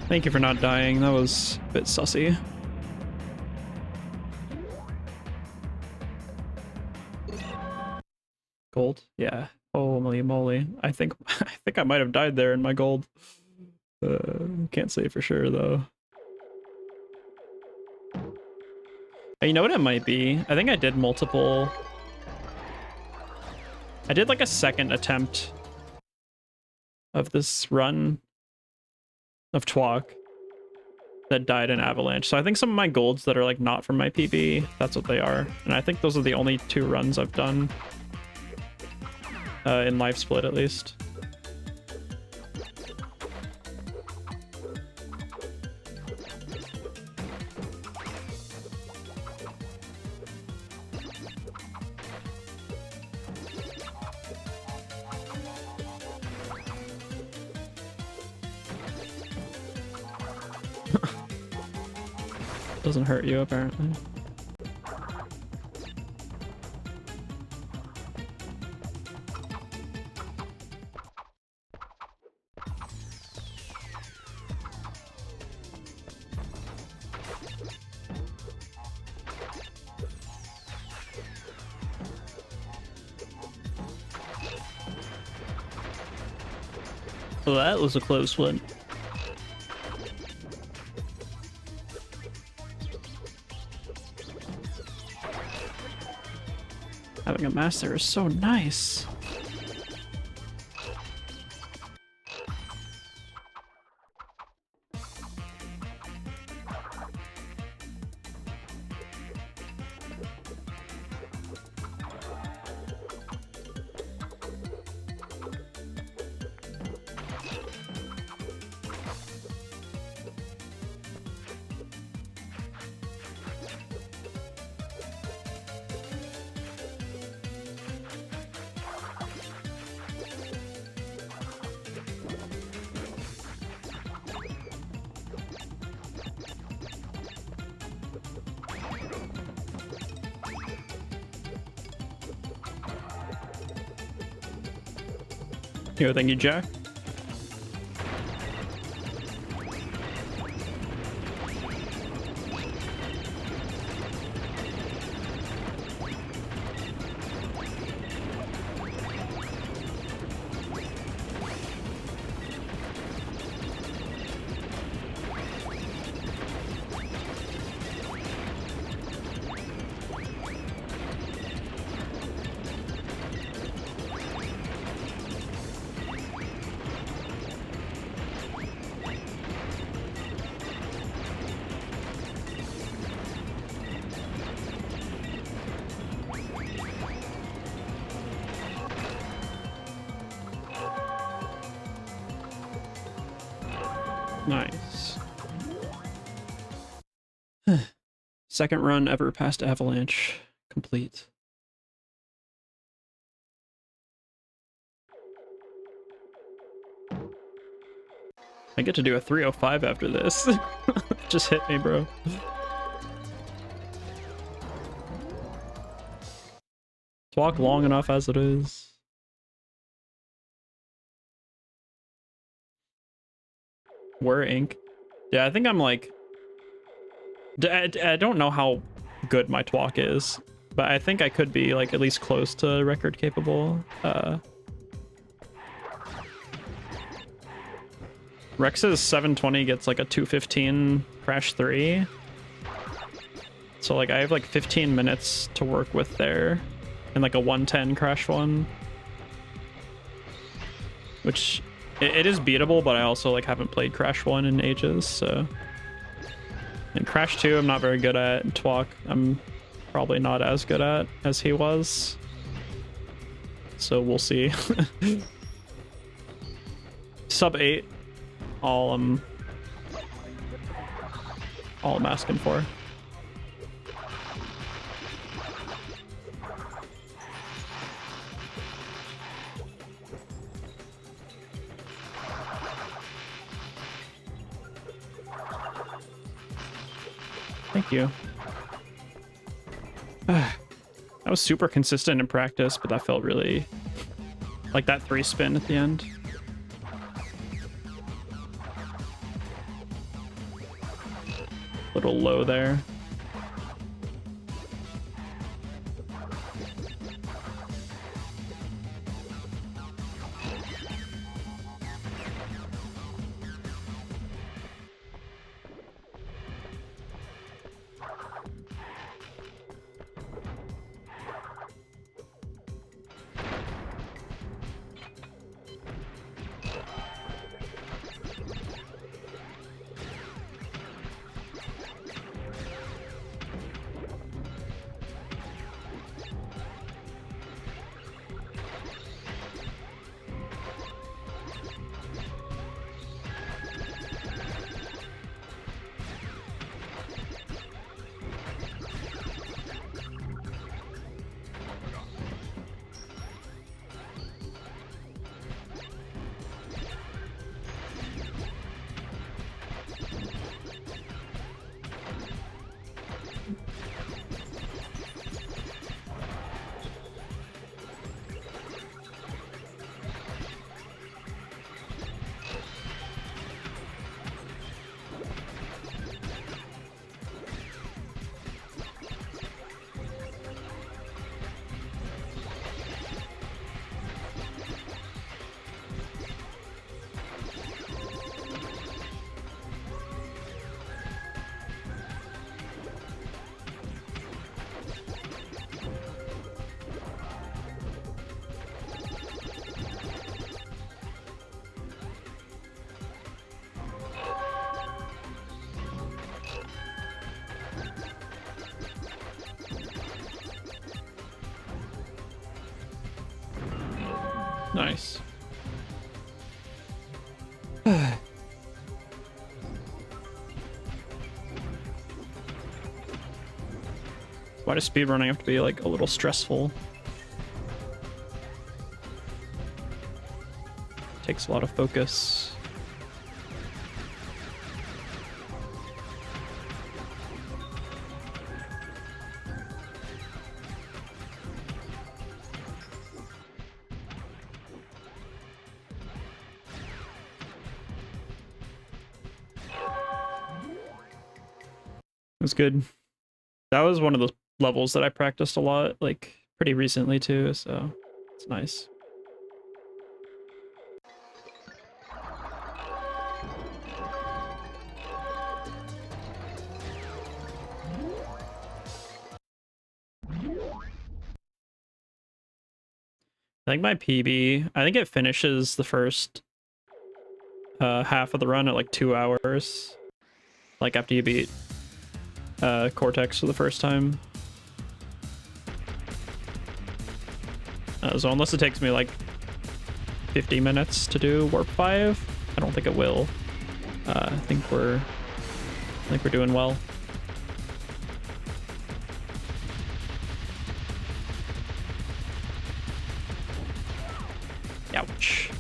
Thank you for not dying. That was a bit sussy. Gold? Yeah. Holy moly. I think I might have died there in my gold. Can't say for sure though. You know what it might be? I think I did multiple. I did like a second attempt of this run of Twalk that died in Avalanche. So I think some of my golds that are like not from my PB, that's what they are. And I think those are the only 2 runs I've done in LiveSplit at least. Doesn't hurt you apparently. Well, that was a close one. Having a master is so nice. Yo, thank you, Jack. Nice. Second run ever past Avalanche. Complete. I get to do a 305 after this. Just hit me, bro. Walk long enough as it is. We're ink. Yeah, I think I'm like... I don't know how good my Twalk is, but I think I could be like at least close to record capable. Rex's 720 gets like a 215 crash 3. So like I have like 15 minutes to work with there and like a 110 crash 1. which it is beatable, but I also like haven't played Crash 1 in ages, so. And Crash 2 I'm not very good at, and Twalk I'm probably not as good at as he was. So we'll see. Sub 8, all I'm asking for. Thank you. That was super consistent in practice, but that felt really like that 3 spin at the end. A little low there. Nice. Why does speedrunning have to be like a little stressful? Takes a lot of focus. It was good. That was one of the levels that I practiced a lot, like pretty recently too, so it's nice. I think my PB, I think it finishes the first half of the run at like 2 hours, like after you beat Cortex for the first time. So unless it takes me like 50 minutes to do Warp 5, I don't think it will. I think we're doing well. Ouch.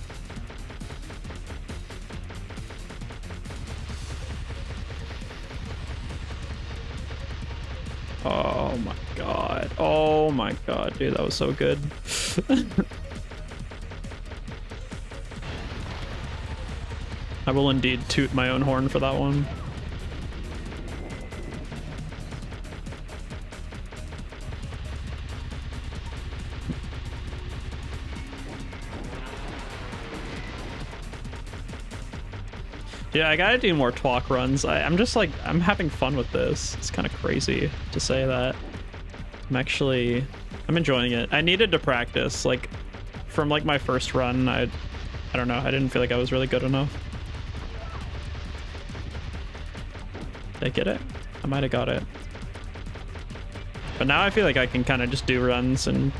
Oh my god. Oh my god, dude, that was so good. I will indeed toot my own horn for that one. Yeah, I gotta do more Twalk runs. I'm just like, I'm having fun with this. It's kind of crazy to say that. I'm enjoying it. I needed to practice. Like, from like my first run, I I don't know. I didn't feel like I was really good enough. Did I get it? I might have got it. But now I feel like I can kind of just do runs and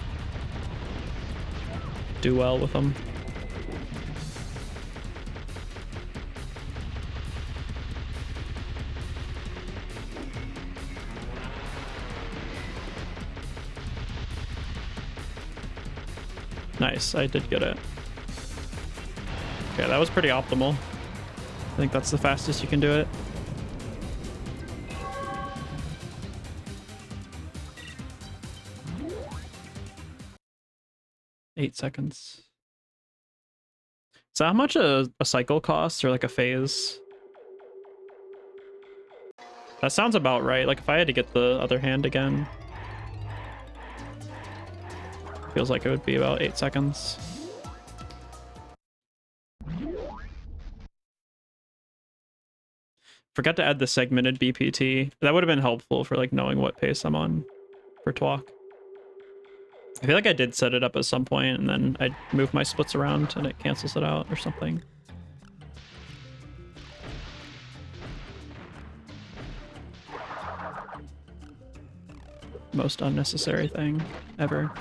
do well with them. Nice, I did get it. Okay, that was pretty optimal. I think that's the fastest you can do it. Eight seconds. Is that how much a cycle costs, or like a phase? That sounds about right. Like if I had to get the other hand again, feels like it would be about 8 seconds. Forgot to add the segmented BPT. That would have been helpful for like knowing what pace I'm on for TWAC. I feel like I did set it up at some point and then I moved my splits around and it cancels it out or something. Most unnecessary thing ever.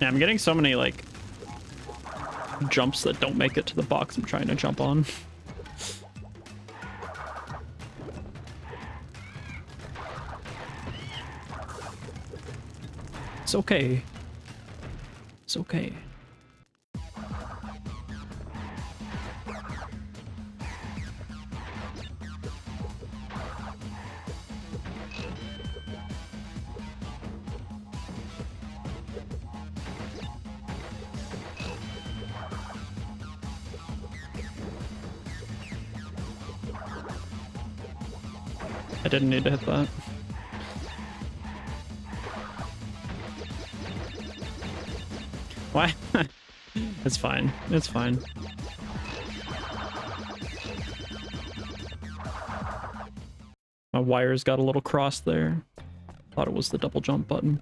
Yeah, I'm getting so many like jumps that don't make it to the box I'm trying to jump on. It's okay. It's okay. I didn't need to hit that. Why? It's fine. It's fine. My wires got a little crossed there. Thought it was the double jump button.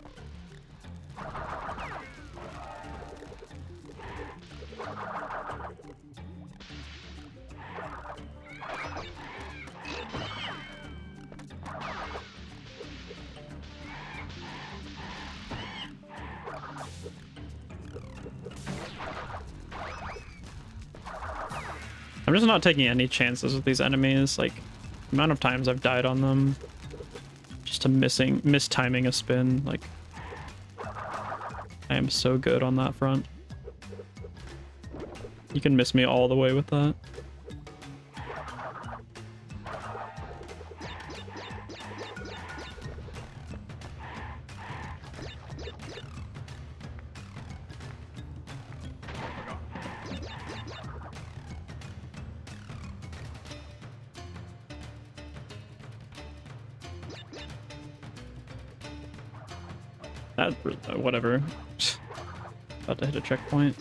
I'm just not taking any chances with these enemies. Like, the amount of times I've died on them just to mistiming a spin. Like, I am so good on that front. You can miss me all the way with that. Whatever. About to hit a checkpoint.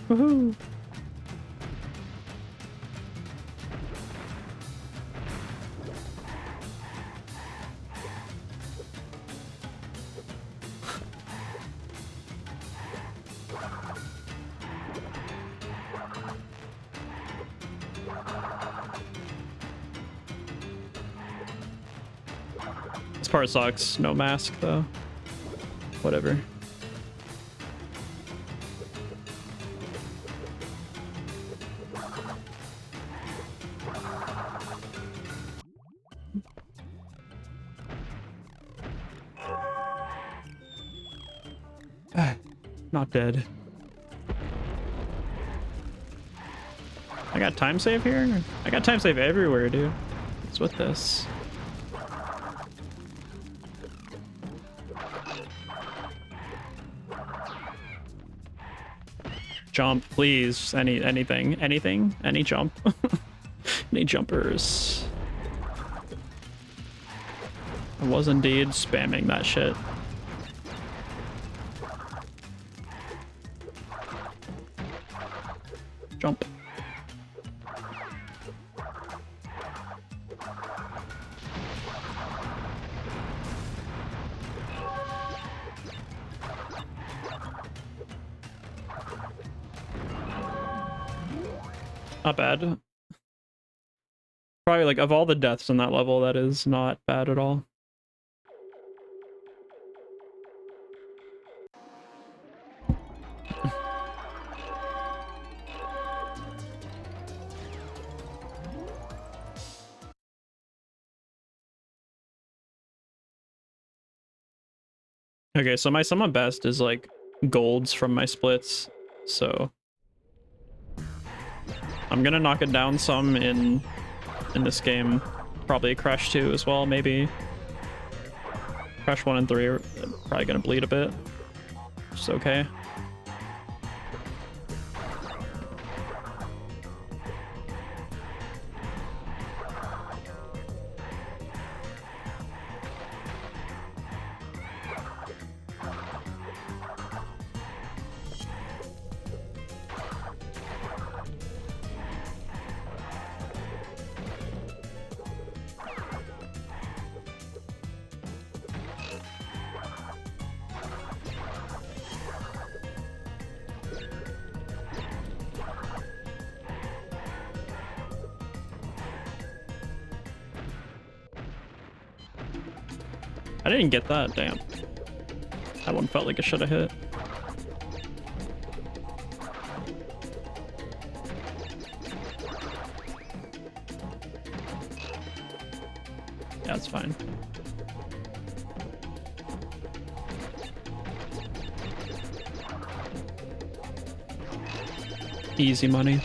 Woohoo! This part sucks. No mask, though. Whatever. Not dead. I got time save here? I got time save everywhere, dude. What's with this? Jump, please. Anything. Any jump. Any jumpers. I was indeed spamming that shit. Jump. Not bad. Probably like of all the deaths in that level, that is not bad at all. Okay, so my sum of best is like golds from my splits, so I'm gonna knock it down some in this game. Probably Crash 2 as well, maybe. Crash 1 and 3 are probably gonna bleed a bit. It's okay. I didn't get that, damn. That one felt like it should have hit. Yeah, it's fine. Easy money.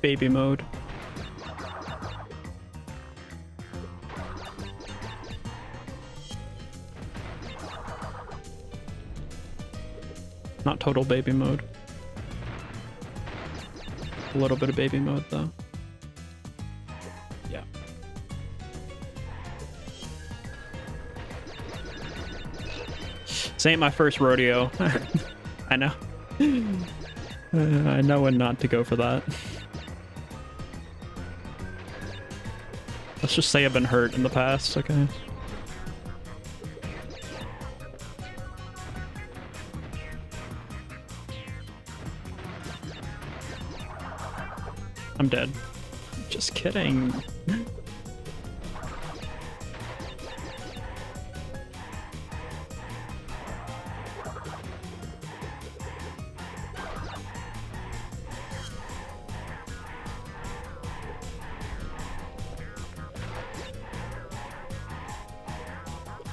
Baby mode. Not total baby mode. A little bit of baby mode though. Yeah. This ain't my first rodeo. I know. I know when not to go for that. Let's just say I've been hurt in the past, okay? I'm dead. Just kidding.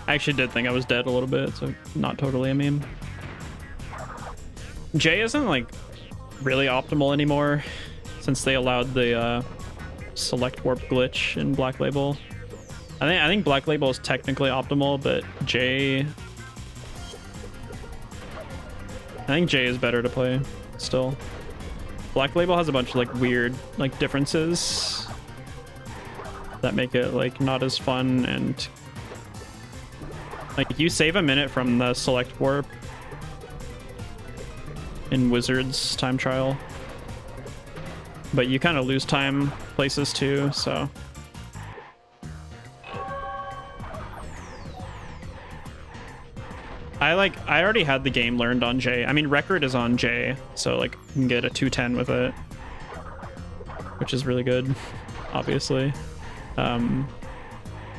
I actually did think I was dead a little bit, so not totally a meme. J isn't like really optimal anymore since they allowed the select warp glitch in Black Label. I think Black Label is technically optimal, but J, I think J is better to play still. Black Label has a bunch of like weird like differences that make it like not as fun, and like you save a minute from the select warp in Wizard's time trial, but you kind of lose time places too, so I already had the game learned on J. I mean, record is on J, so like you can get a 210 with it, which is really good, obviously.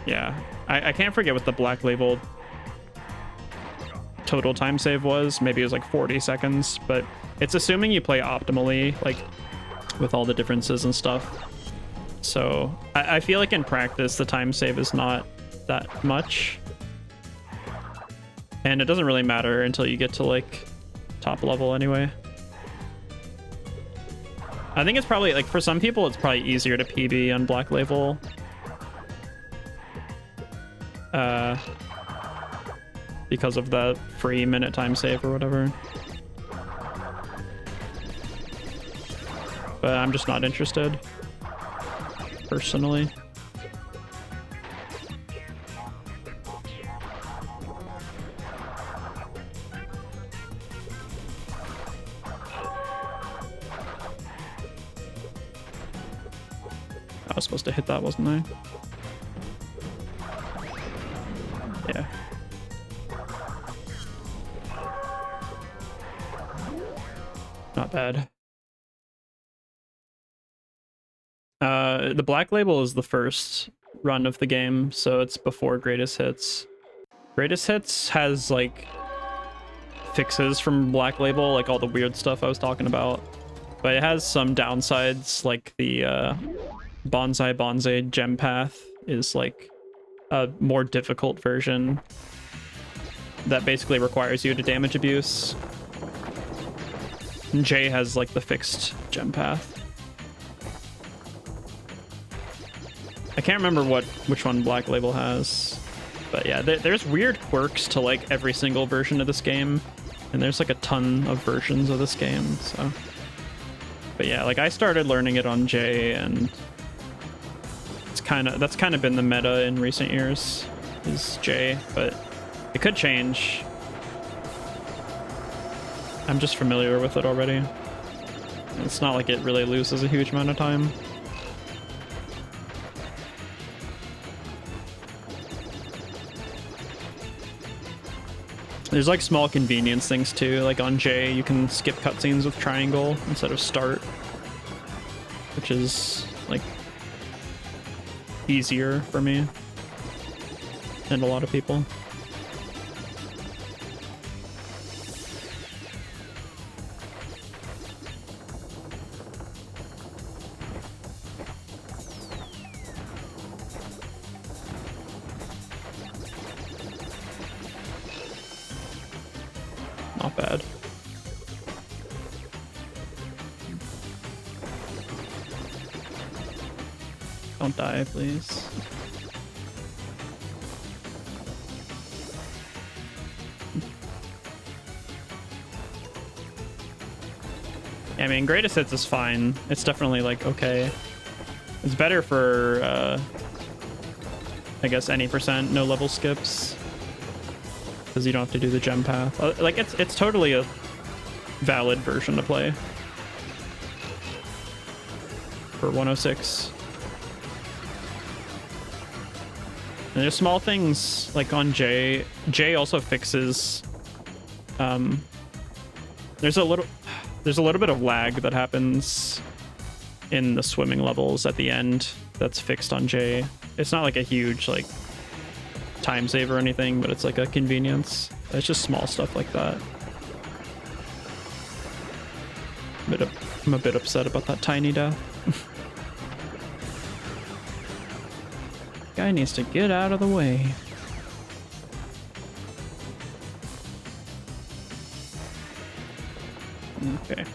Yeah, I can't forget what the Black Label total time save was. Maybe it was like 40 seconds, but it's assuming you play optimally, like with all the differences and stuff. So I feel like in practice, the time save is not that much. And it doesn't really matter until you get to like top level anyway. I think it's probably like for some people, it's probably easier to PB on Black Label. Because of the free minute time save or whatever. But I'm just not interested, personally. I was supposed to hit that, wasn't I? Yeah. Not bad. The Black Label is the first run of the game, so it's before Greatest Hits. Greatest Hits has like fixes from Black Label, like all the weird stuff I was talking about, but it has some downsides, like the Bonsai gem path is like a more difficult version that basically requires you to damage abuse. And J has like the fixed gem path. I can't remember which one Black Label has, but yeah, there's weird quirks to like every single version of this game, and there's like a ton of versions of this game. So, but yeah, like I started learning it on J, and that's kind of been the meta in recent years is J, but it could change. I'm just familiar with it already. It's not like it really loses a huge amount of time. There's like small convenience things too, like on J you can skip cutscenes with triangle instead of start, which is like easier for me and a lot of people. Not bad. Don't die, please. I mean, Greatest Hits is fine. It's definitely like okay. It's better for I guess any percent no level skips, because you don't have to do the gem path. Like it's totally a valid version to play for 106. And there's small things like on J. J also fixes. There's a little bit of lag that happens in the swimming levels at the end that's fixed on J. It's not like a huge like time save or anything, but it's like a convenience. It's just small stuff like that. I'm a bit upset about that tiny death. Guy needs to get out of the way. Okay.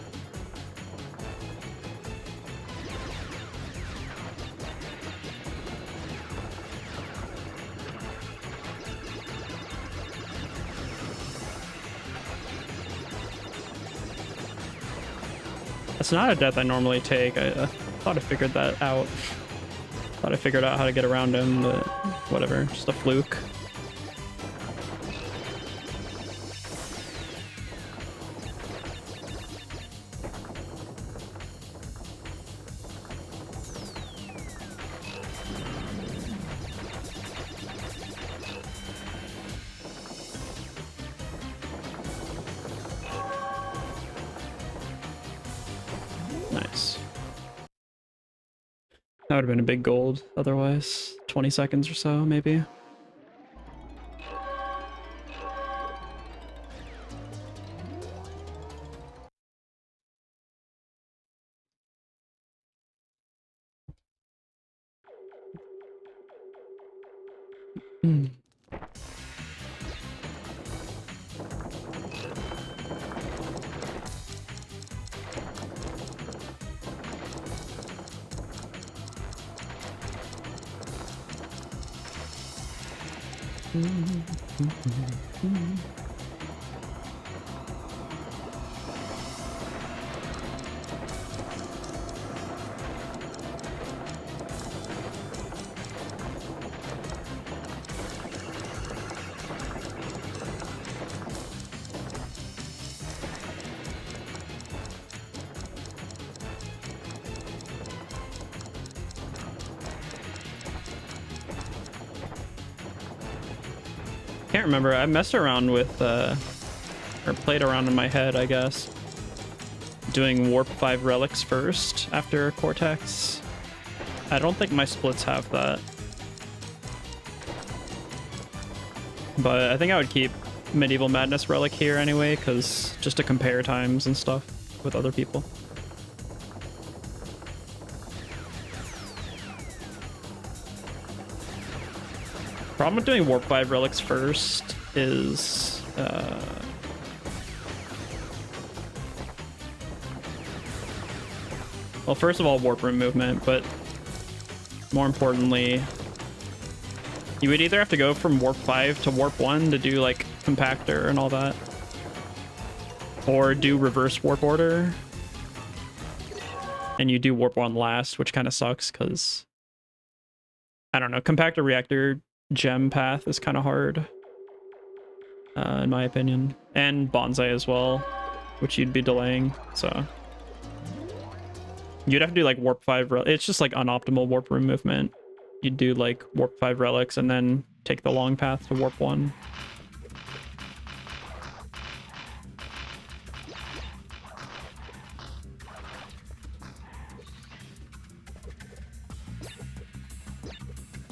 That's not a death I normally take. I thought I figured that out. Thought I figured out how to get around him, but whatever. Just a fluke. Nice. That would have been a big gold otherwise. 20 seconds or so, maybe. Can't remember. I messed around with, or played around in my head, I guess, doing Warp 5 relics first after Cortex. I don't think my splits have that. But I think I would keep Medieval Madness relic here anyway, because just to compare times and stuff with other people. Problem with doing Warp 5 relics first is well, first of all, warp room movement, but more importantly, you would either have to go from Warp 5 to Warp 1 to do like compactor and all that, or do reverse warp order, and you do Warp 1 last, which kind of sucks because I don't know, compactor reactor gem path is kind of hard, in my opinion, and bonsai as well, which you'd be delaying. So you'd have to do like Warp 5 it's just like unoptimal warp room movement. You'd do like Warp 5 relics and then take the long path to Warp 1.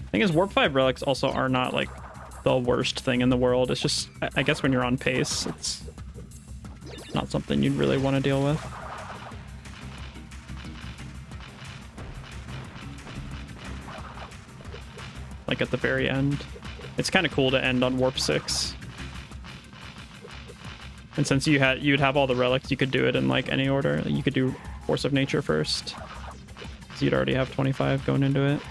Thing is, Warp 5 relics also are not like the worst thing in the world. It's just, I guess when you're on pace, it's not something you'd really want to deal with. Like at the very end. It's kind of cool to end on Warp 6. And since you'd have all the relics, you could do it in like any order. You could do Force of Nature first, so you'd already have 25 going into it.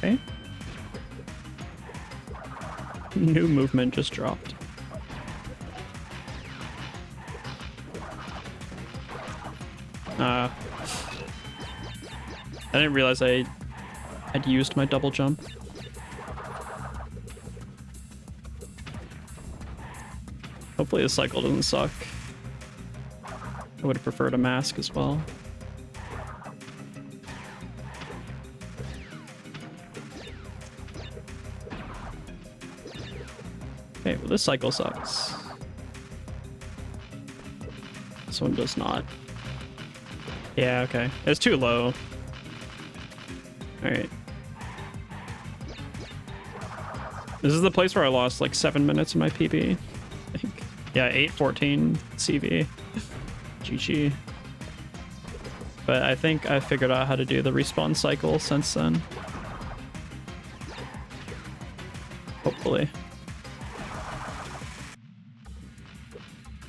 Okay. New movement just dropped. I didn't realize I had used my double jump. Hopefully this cycle doesn't suck. I would have preferred a mask as well. Okay, well this cycle sucks. This one does not. Yeah, okay. It's too low. Alright. This is the place where I lost like 7 minutes in my PB, I think. Yeah, 8:14 CV. GG. But I think I figured out how to do the respawn cycle since then. Hopefully.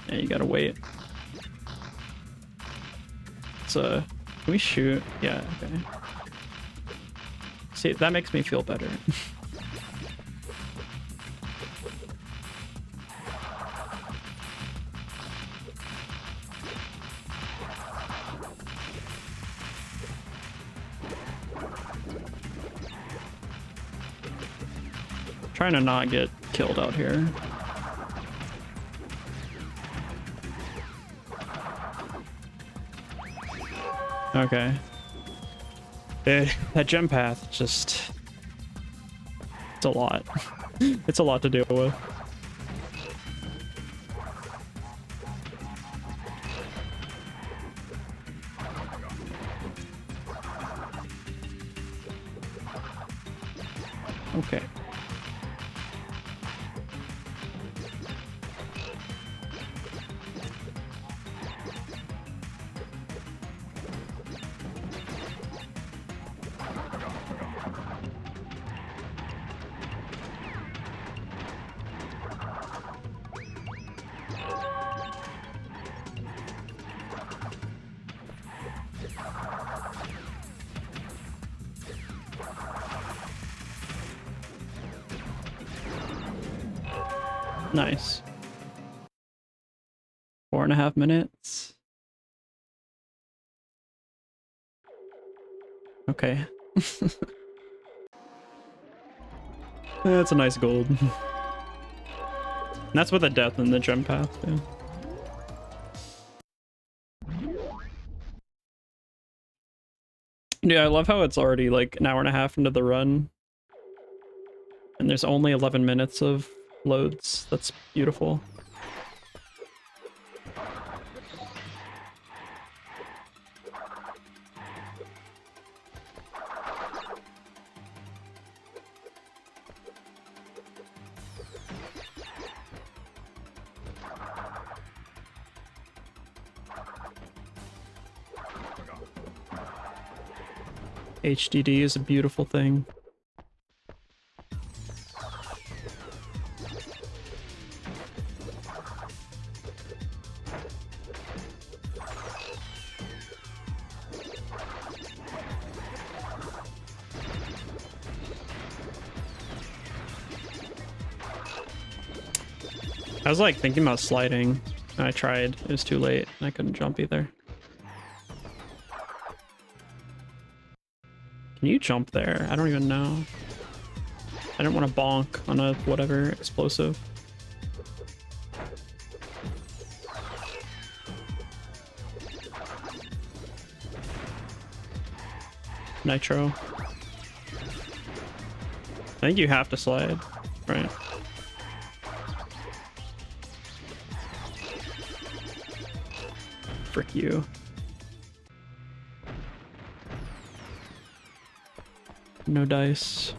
Yeah, you gotta wait. So, can we shoot? Yeah, okay. See, that makes me feel better. Trying to not get killed out here. Okay. Dude, that gem path just... It's a lot. It's a lot to deal with. Nice. 4.5 minutes. Okay. That's a nice gold. And that's with a death in the jump path, too. Yeah, I love how it's already like an hour and a half into the run. And there's only 11 minutes of loads. That's beautiful. HDD is a beautiful thing. I was like thinking about sliding, and I tried. It was too late, and I couldn't jump either. Can you jump there? I don't even know. I didn't want to bonk on a whatever explosive. Nitro. I think you have to slide, right? Frick you. No dice.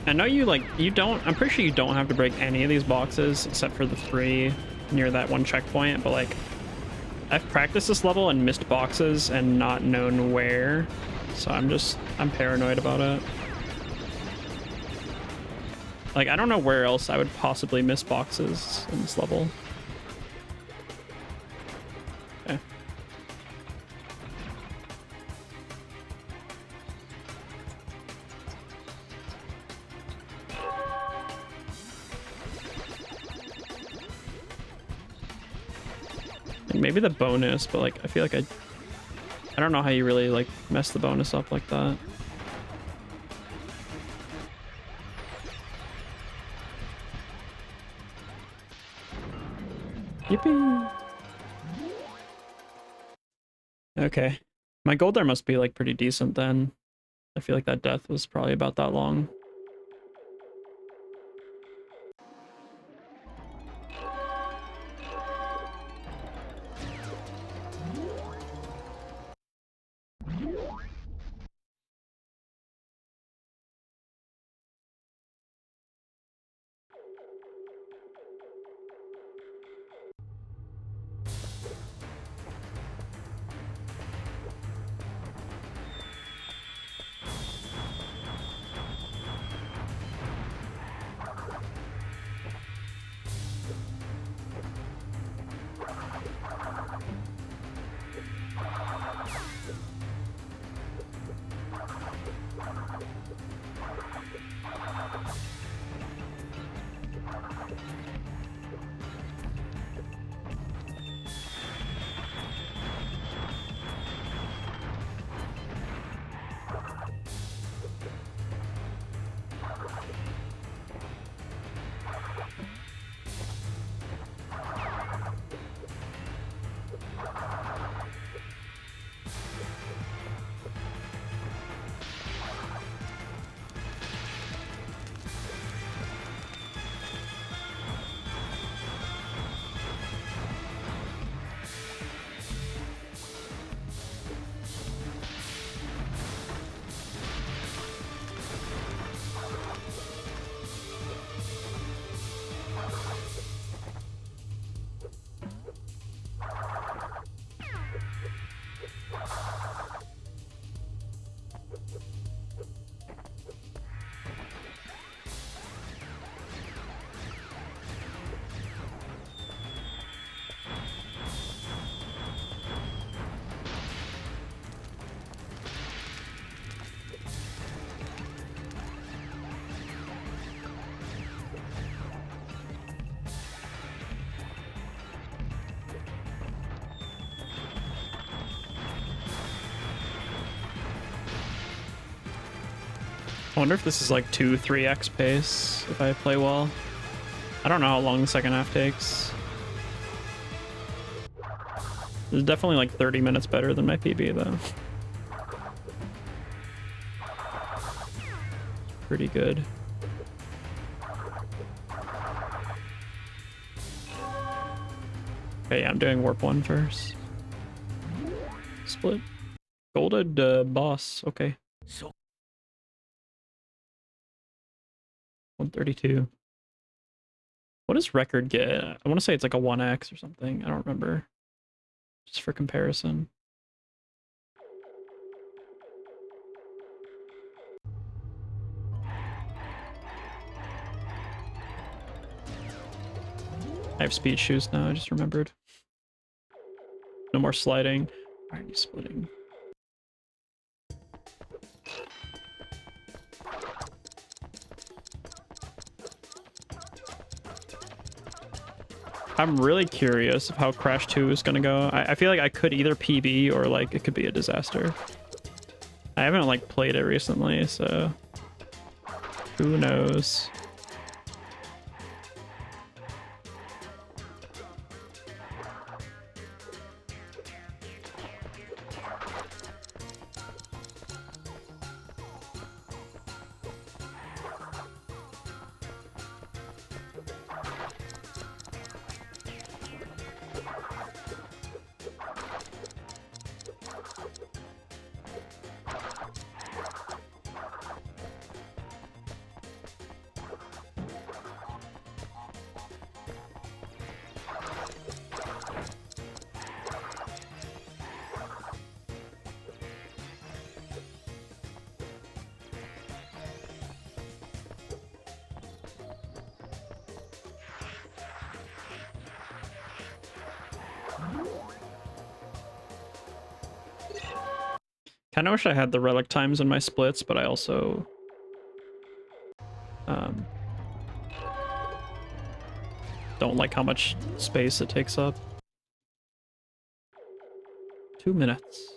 I know you don't, I'm pretty sure you don't have to break any of these boxes except for the 3 near that one checkpoint, but like I've practiced this level and missed boxes and not known where, so I'm paranoid about it. Like I don't know where else I would possibly miss boxes in this level. Okay. Maybe the bonus, but like I feel like I don't know how you really like mess the bonus up like that. Yippee! Okay, my gold there must be like pretty decent then. I feel like that death was probably about that long. I wonder if this is like 2-3x pace if I play well. I don't know how long the second half takes. This is definitely like 30 minutes better than my PB though. Pretty good. Okay, yeah, I'm doing warp 1 first. Split. Golded boss, okay. 132. What does record get? I want to say it's like a 1x or something. I don't remember. Just for comparison. I have speed shoes now, I just remembered. No more sliding. Alright, he's splitting. I'm really curious of how Crash 2 is gonna go. I feel like I could either PB or like it could be a disaster. I haven't like played it recently, so who knows? Kinda wish I had the relic times in my splits, but I also don't like how much space it takes up. 2 minutes.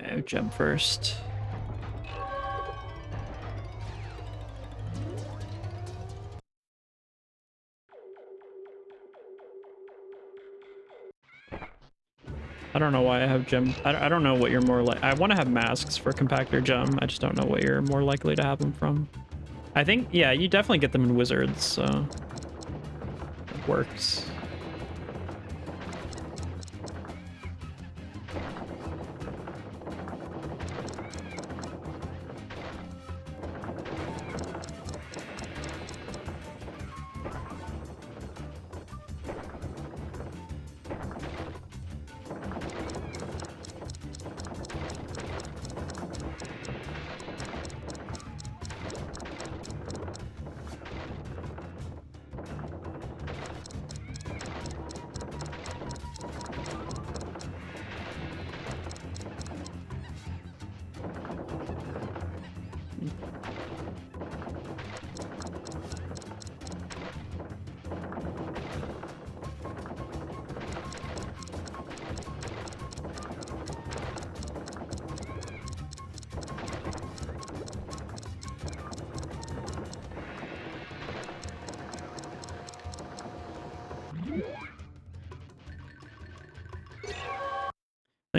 Yeah, jump first. I don't know why I have gem. I don't know what you're more like. I want to have masks for compactor gem. I just don't know what you're more likely to have them from. I think, yeah, you definitely get them in wizards, so it works.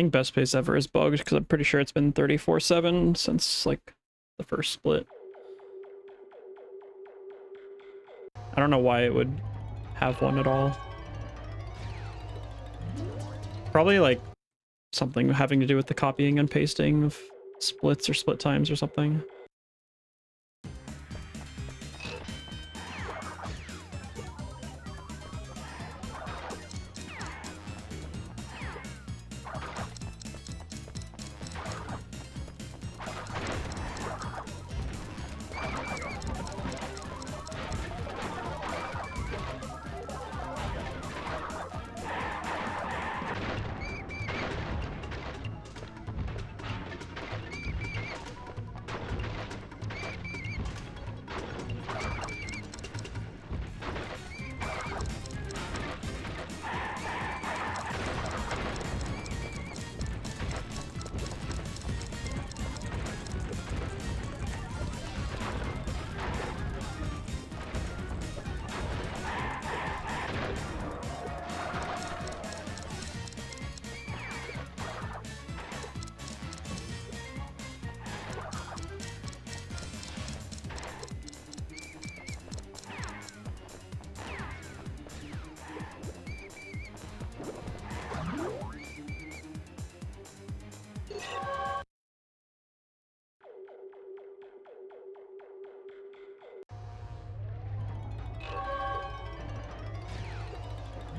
think best pace ever is bugged because I'm pretty sure it's been 34/7 since like the first split. I don't know why it would have one at all. Probably like something having to do with the copying and pasting of splits or split times or something.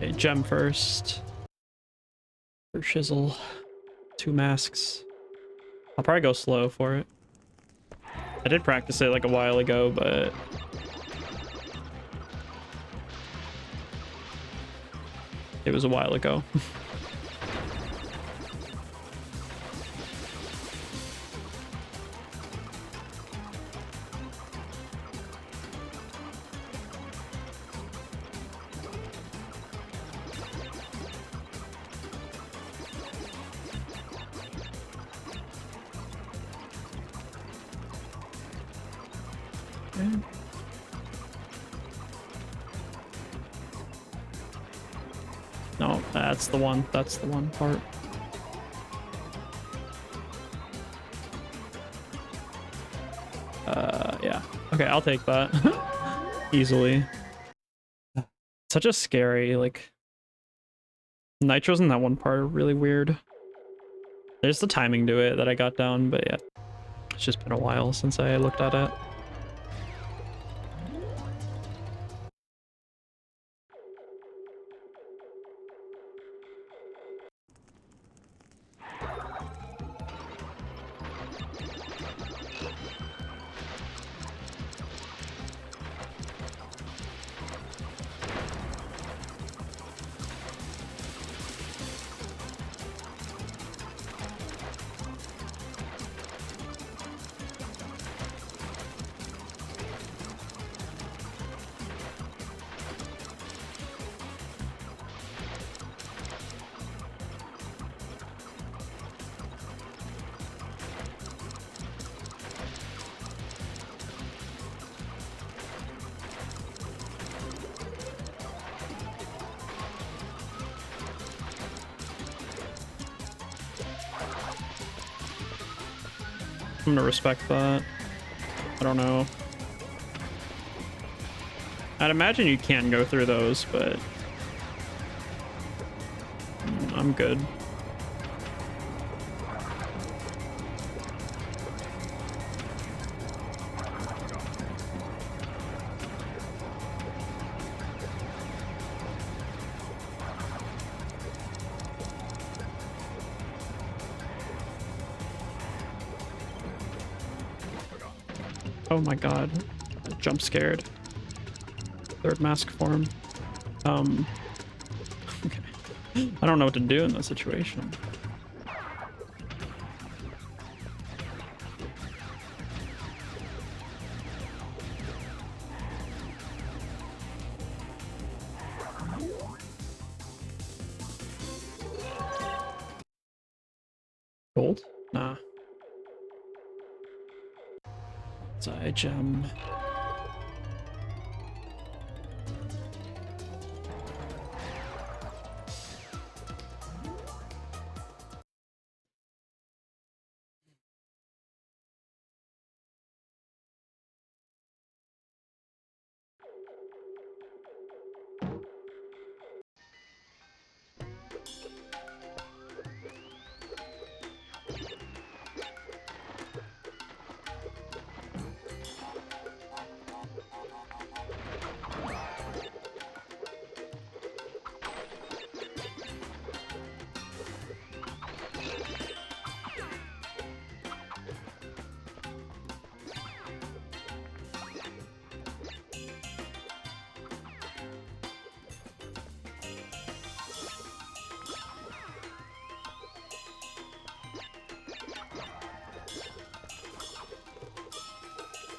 Okay, gem first. For shizzle. 2 masks. I'll probably go slow for it. I did practice it like a while ago, but it was a while ago. No, that's the one. That's the one part. Yeah. Okay, I'll take that. Easily. Such a scary, like... Nitros in that one part are really weird. There's the timing to it that I got down, but yeah. It's just been a while since I looked at it. I'm gonna respect that. I don't know. I'd imagine you can go through those, but I'm good. Oh my god. Jump scared. Third mask form. Okay. I don't know what to do in that situation. Gold? Nah. Side gem.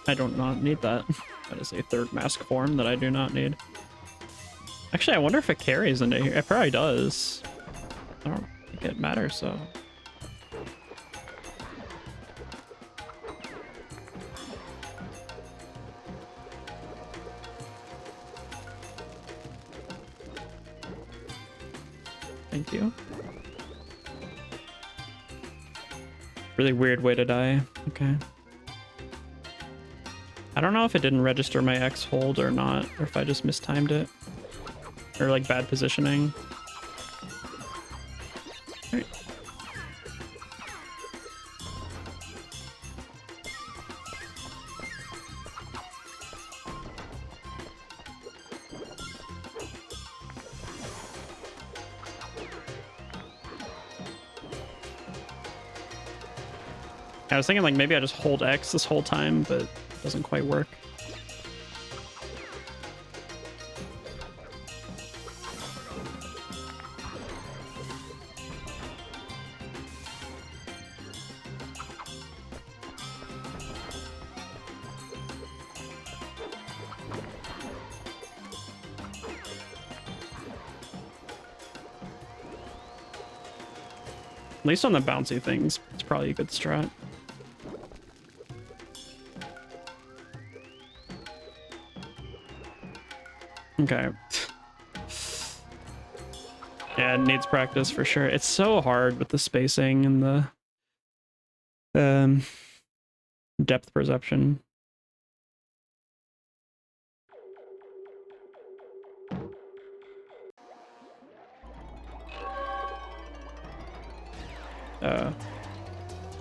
I don't not need that. That is a third mask form that I do not need. Actually, I wonder if it carries into here. It probably does. I don't think it matters, so. Thank you. Really weird way to die. Okay. I don't know if it didn't register my X hold or not, or if I just mistimed it. Or like bad positioning. Alright. I was thinking like maybe I just hold X this whole time, but it doesn't quite work. At least on the bouncy things, it's probably a good strat. Okay. Yeah, it needs practice for sure. It's so hard with the spacing and the depth perception.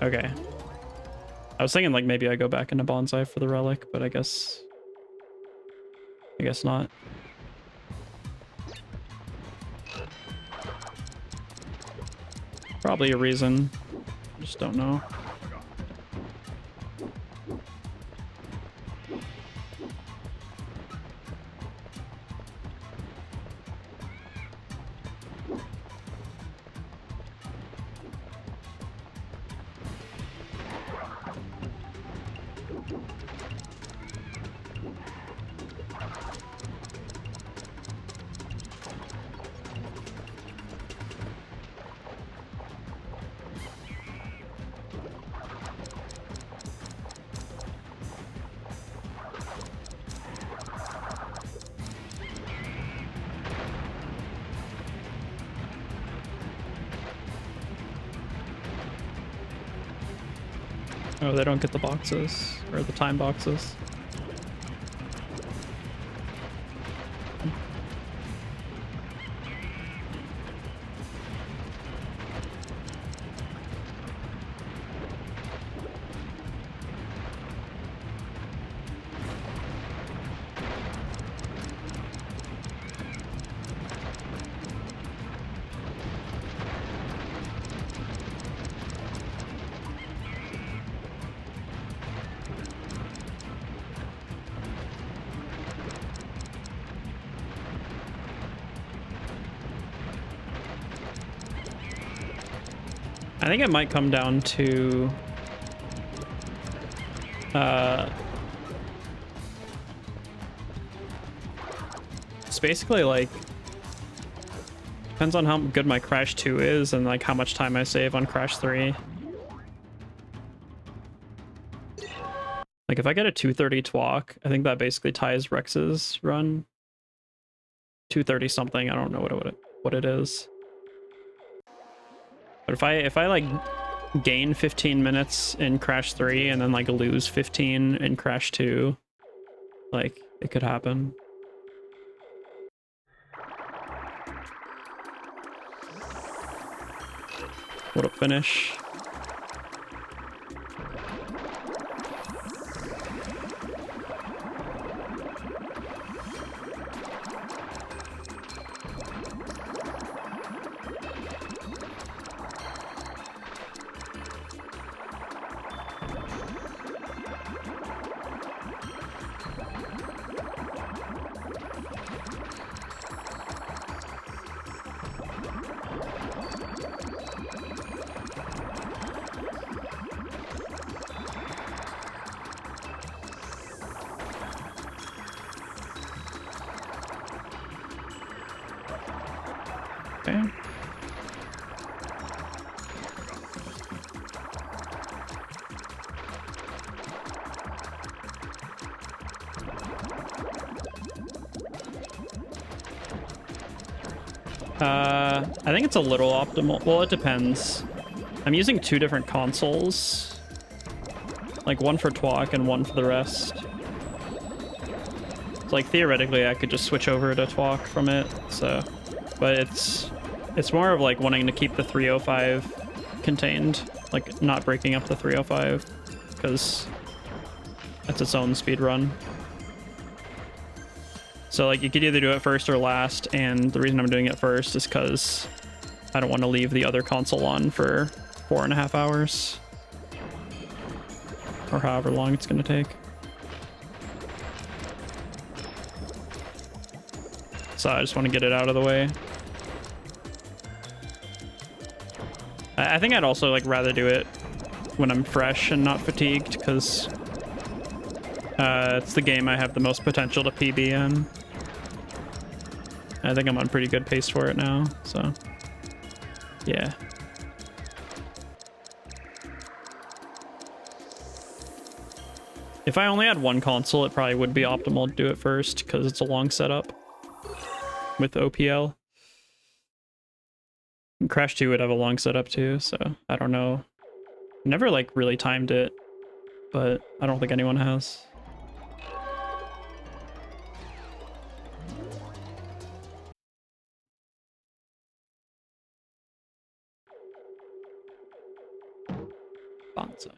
Okay. I was thinking like maybe I go back into bonsai for the relic, but I guess not. Probably a reason. Just don't know. Oh, they don't get the boxes, or the time boxes. I think it might come down to it's basically like depends on how good my Crash 2 is and like how much time I save on Crash 3. Like if I get a 230 twalk, I think that basically ties Rex's run. 230 something, I don't know what it is. But if I like gain 15 minutes in Crash 3 and then like lose 15 in Crash 2, like it could happen. What a finish. I think it's a little optimal. Well, it depends. I'm using 2 different consoles. Like one for TWAC and one for the rest. So like theoretically I could just switch over to TWAC from it, so but it's more of like wanting to keep the 305 contained, like not breaking up the 305 because it's its own speed run. So like you could either do it first or last, and the reason I'm doing it first is because I don't want to leave the other console on for 4.5 hours. Or however long it's going to take. So I just want to get it out of the way. I think I'd also like rather do it when I'm fresh and not fatigued, because it's the game I have the most potential to PB in. I think I'm on pretty good pace for it now, so yeah. If I only had one console, it probably would be optimal to do it first, because it's a long setup with OPL. And Crash 2 would have a long setup too, so I don't know. Never like really timed it, but I don't think anyone has. Bonsai.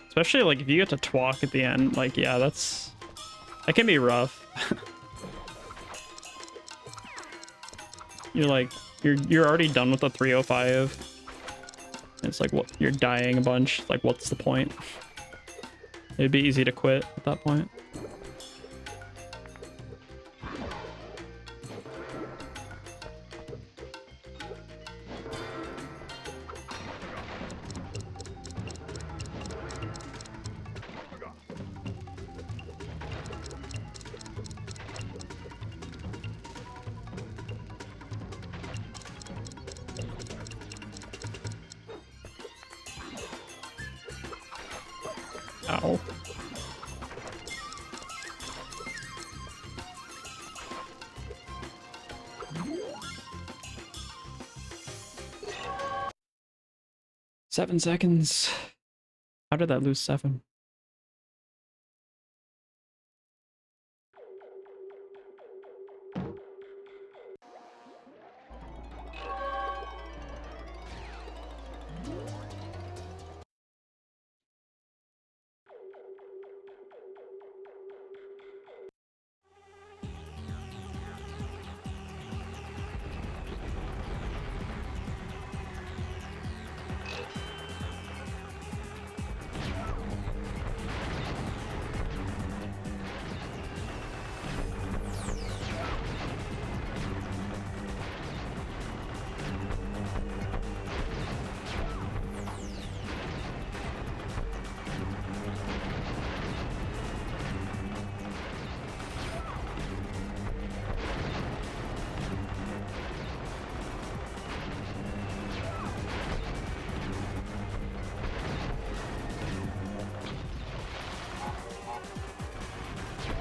Especially like if you get to TWAC at the end, like yeah, that can be rough. you're already done with the 305. It's like what you're dying a bunch. Like what's the point? It'd be easy to quit at that point. Ow. Seven seconds. How did that lose 7?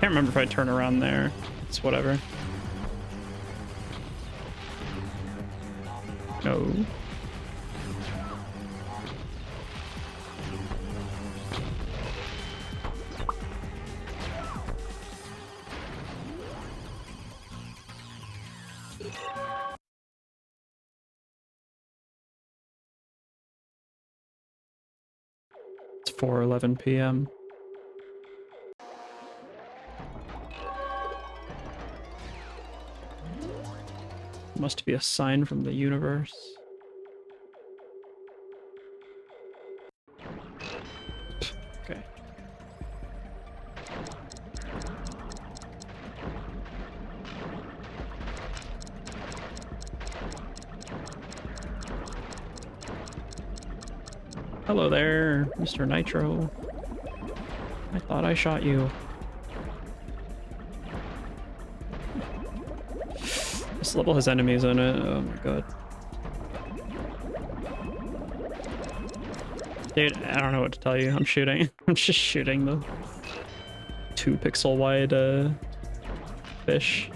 Can't remember if I turn around there. It's whatever. No. It's 4:11 p.m. Must be a sign from the universe. Okay. Hello there, Mr. Nitro. I thought I shot you. This level has enemies in it. Oh my god. Dude, I don't know what to tell you. I'm shooting. I'm just shooting the 2 pixel wide fish.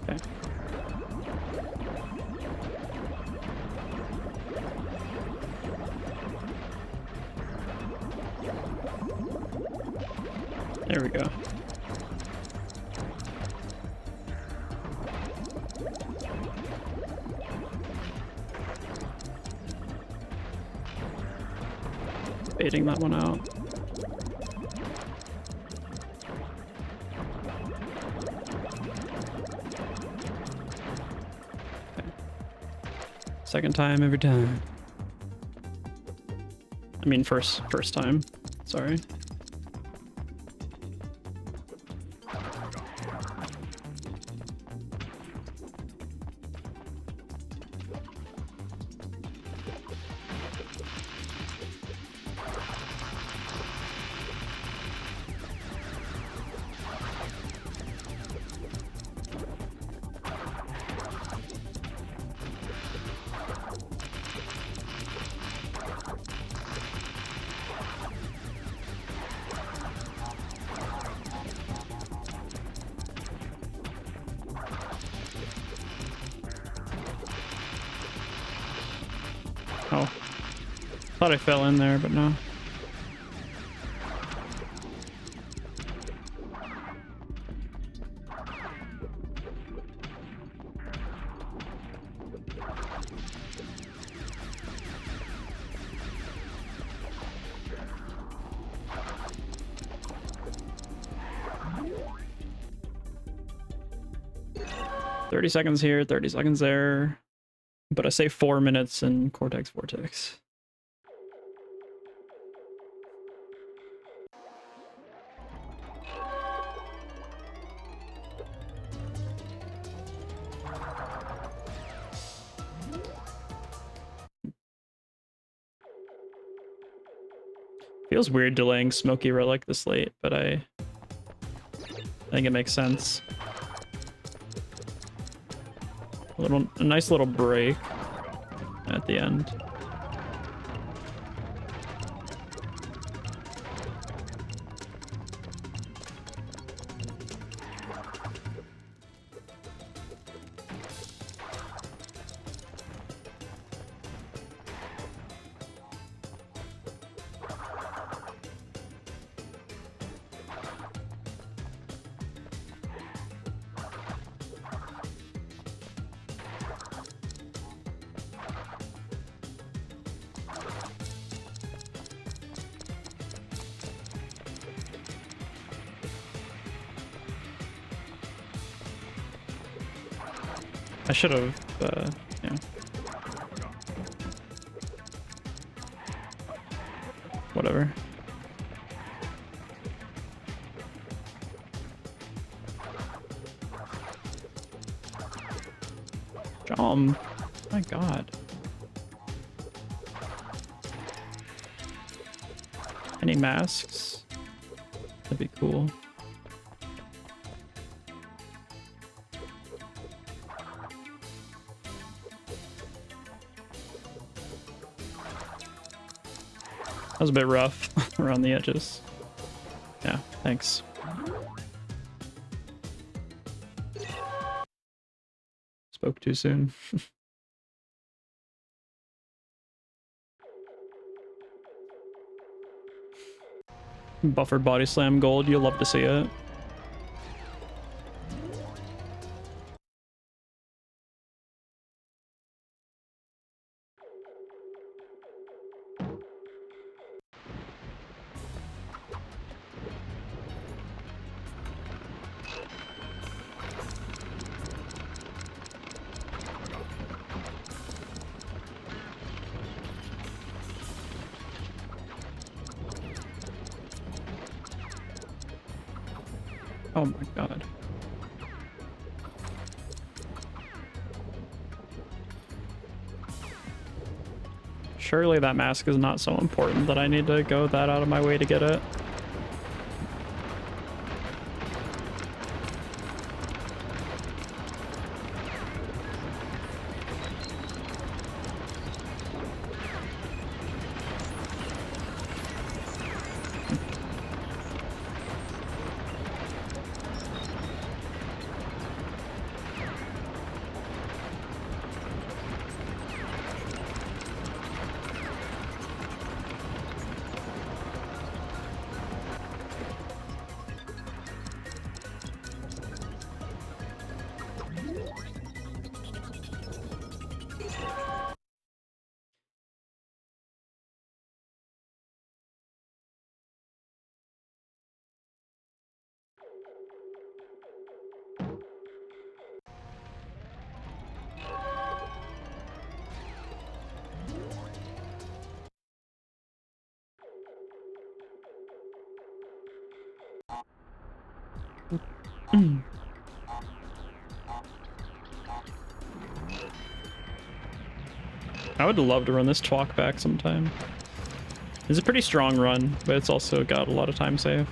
Okay. There we go. Baiting that one out. Okay. Second time every time. I mean first time. Sorry. Oh. Thought I fell in there, but no. "30 seconds here, 30 seconds there." But I say 4 minutes in Cortex Vortex. Feels weird delaying Smoky Relic this late, but I think it makes sense. A nice little break at the end. I should have, yeah. Whatever. My god. Any masks? That'd be cool. That was a bit rough around the edges. Yeah, thanks. Spoke too soon. Buffered body slam gold, you'll love to see it. Oh my god. Surely that mask is not so important that I need to go that out of my way to get it. I would love to run this talk back sometime. It's a pretty strong run, but it's also got a lot of time save.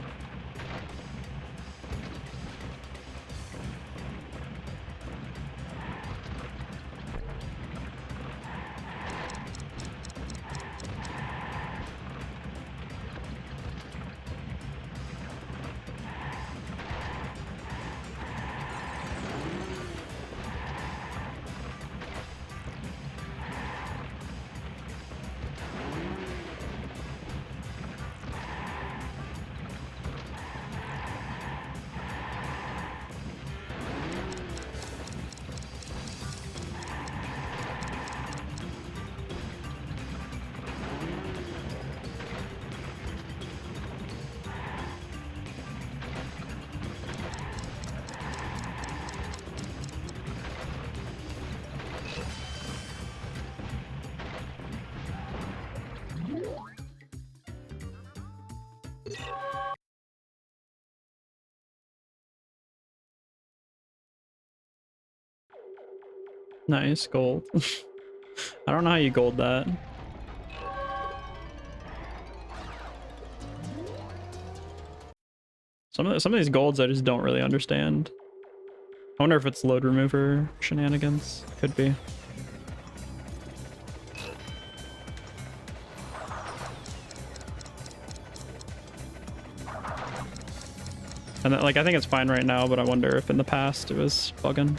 Nice, gold. I don't know how you gold that. Some of these golds I just don't really understand. I wonder if it's load remover shenanigans. Could be. And then, like, I think it's fine right now, but I wonder if in the past it was bugging.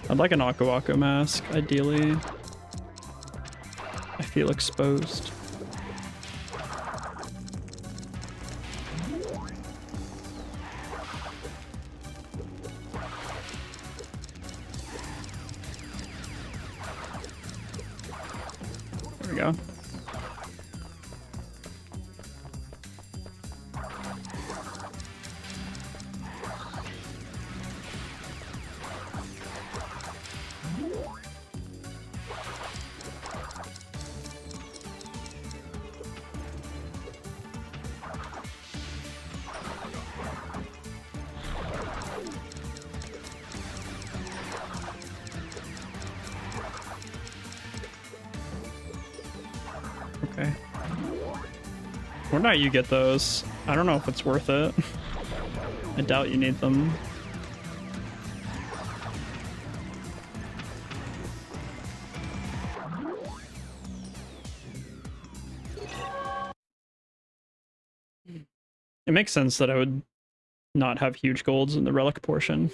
I'd like an Aku Aku mask, ideally. I feel exposed. There we go. Okay. Where not you get those? I don't know if it's worth it. I doubt you need them. It makes sense that I would not have huge golds in the relic portion.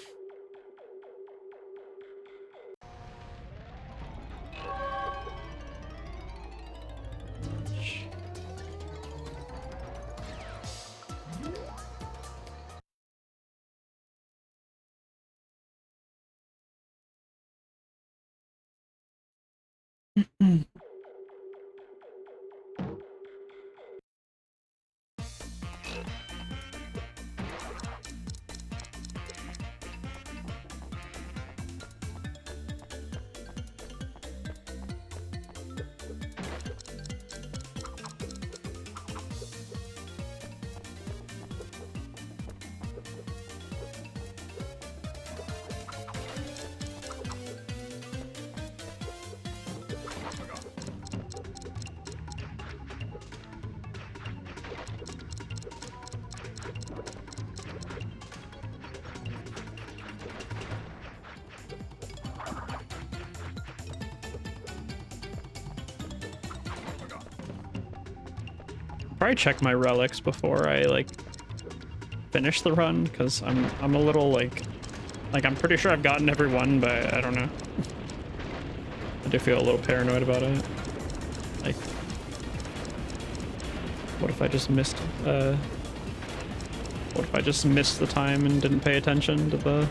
Probably check my relics before I like finish the run, because I'm a little like I'm pretty sure I've gotten every one, but I don't know. I do feel a little paranoid about it. Like, what if I just missed the time and didn't pay attention to the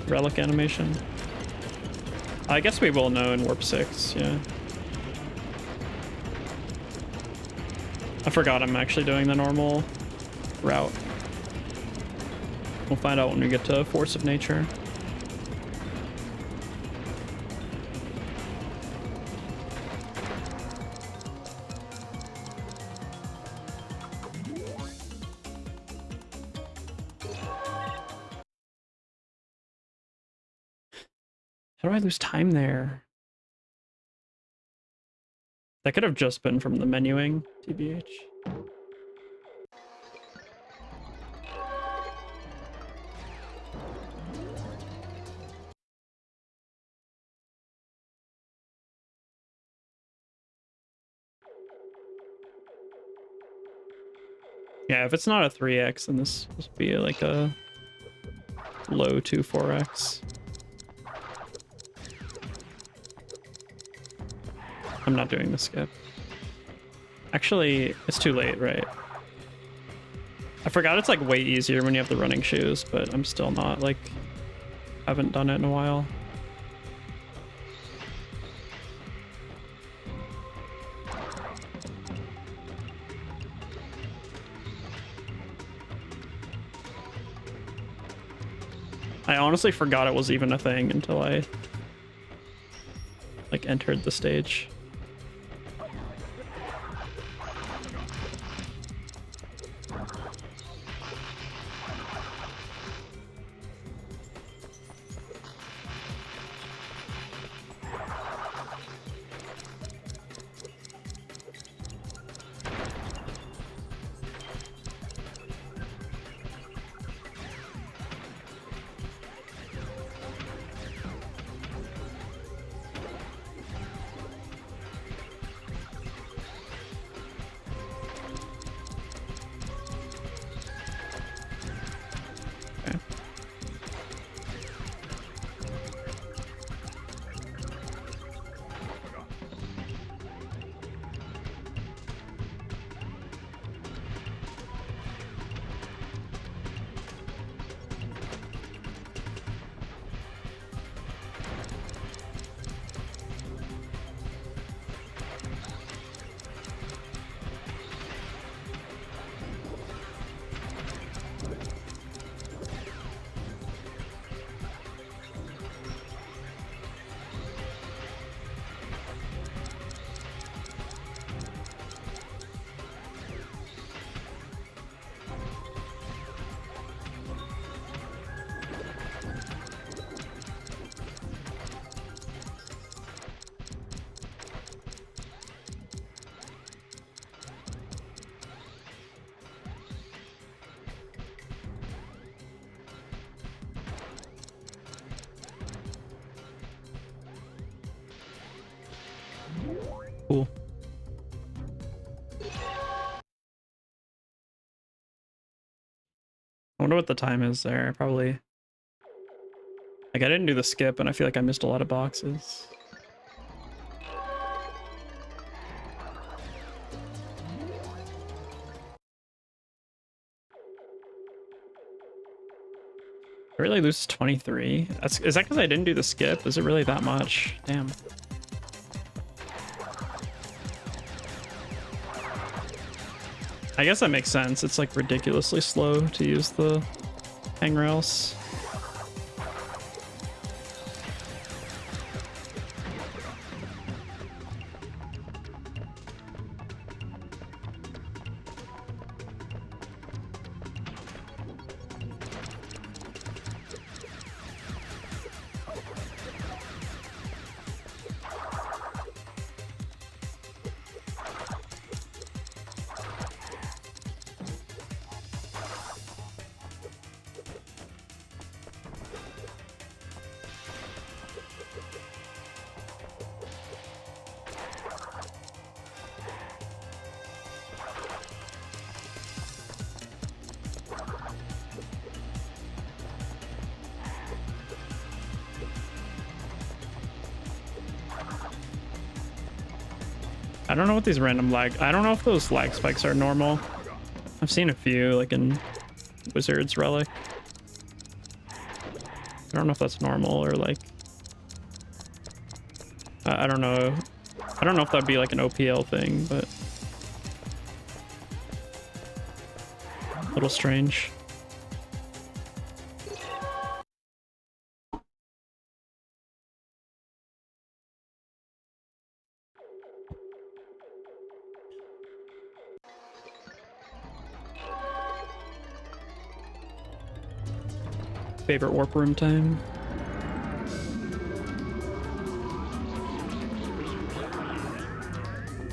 relic animation? I guess we will know in Warp 6, yeah. I forgot I'm actually doing the normal route. We'll find out when we get to Force of Nature. How do I lose time there? That could have just been from the menuing, TBH. Yeah, if it's not a 3x, then this must be like a low 2-4x. I'm not doing the skip. Actually, it's too late, right? I forgot it's like way easier when you have the running shoes, but I'm still not like, haven't done it in a while. I honestly forgot it was even a thing until I like entered the stage. Cool. I wonder what the time is there. Probably. Like, I didn't do the skip, and I feel like I missed a lot of boxes. I really lose 23. Is that because I didn't do the skip? Is it really that much? Damn. I guess that makes sense. It's like ridiculously slow to use the hangrails. I don't know what these random lag... I don't know if those lag spikes are normal. I've seen a few, like in Wizard's Relic. I don't know if that's normal or like... I don't know. I don't know if that'd be like an OPL thing, but... a little strange. Favorite warp room time.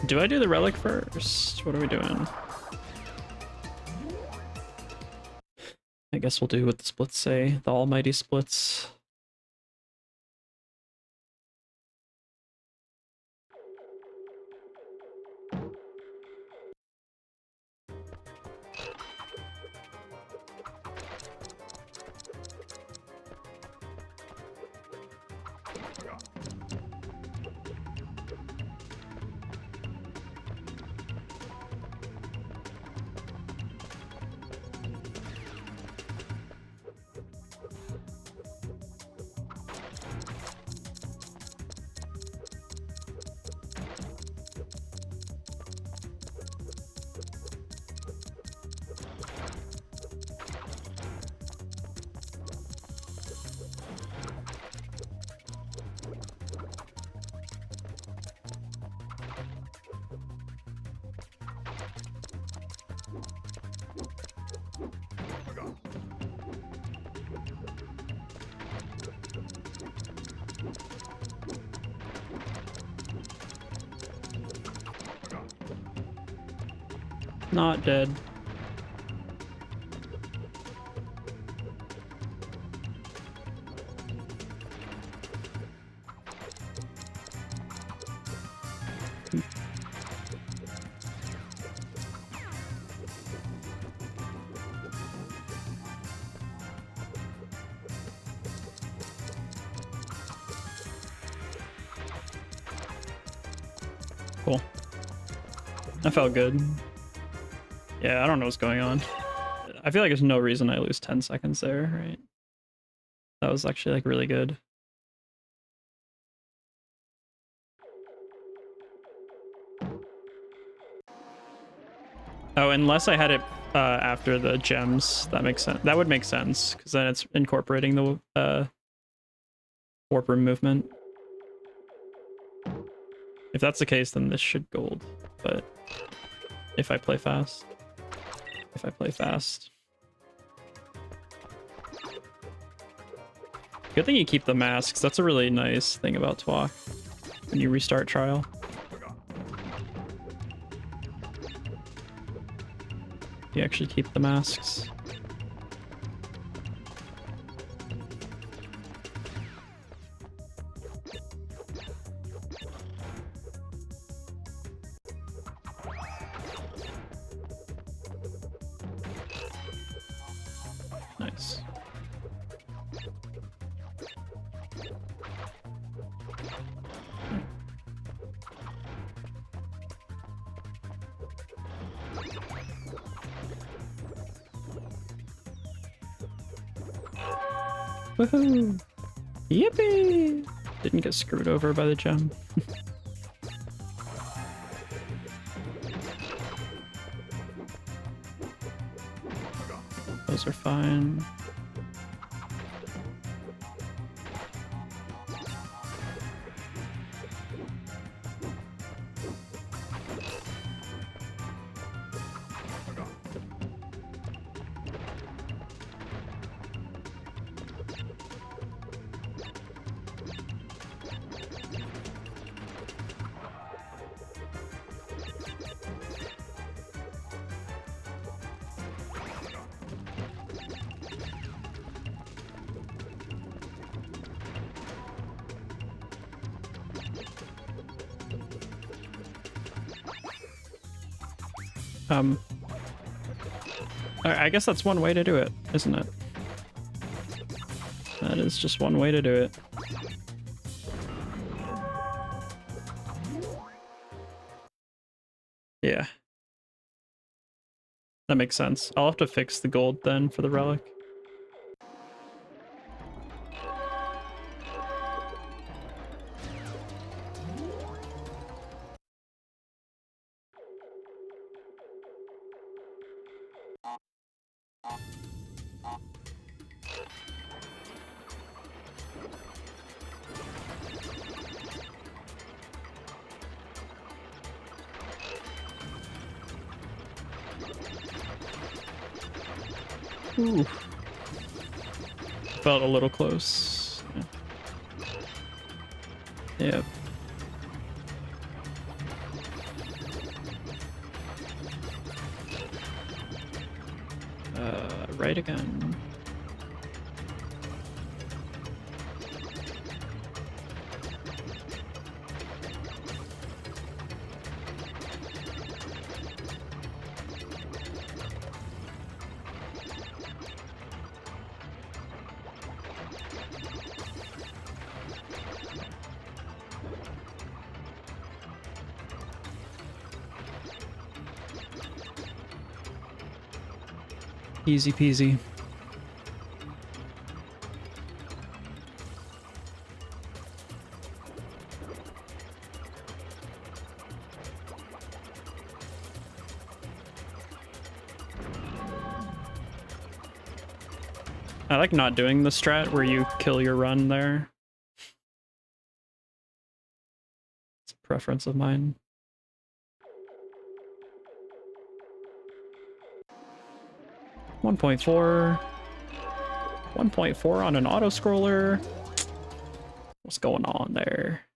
Do I do the relic first? What are we doing? I guess we'll do what the splits say. The almighty splits. Not dead. Cool. That felt good. Yeah, I don't know what's going on. I feel like there's no reason I lose 10 seconds there, right? That was actually like really good. Oh, unless I had it after the gems, that makes sense. That would make sense, because then it's incorporating the warp room movement. If that's the case, then this should gold. But if I play fast. If I play fast. Good thing you keep the masks. That's a really nice thing about TWAC when you restart trial. You actually keep the masks. Nice. Woohoo! Yippee! Didn't get screwed over by the gem. Those are fine. I guess that's one way to do it, isn't it? That is just one way to do it. Yeah. That makes sense. I'll have to fix the gold then for the relic. Ooh. Felt a little close. Yeah. Yep. Right again. Easy peasy. I like not doing the strat where you kill your run there. It's a preference of mine. .4 1.4 on an auto scroller. What's going on there?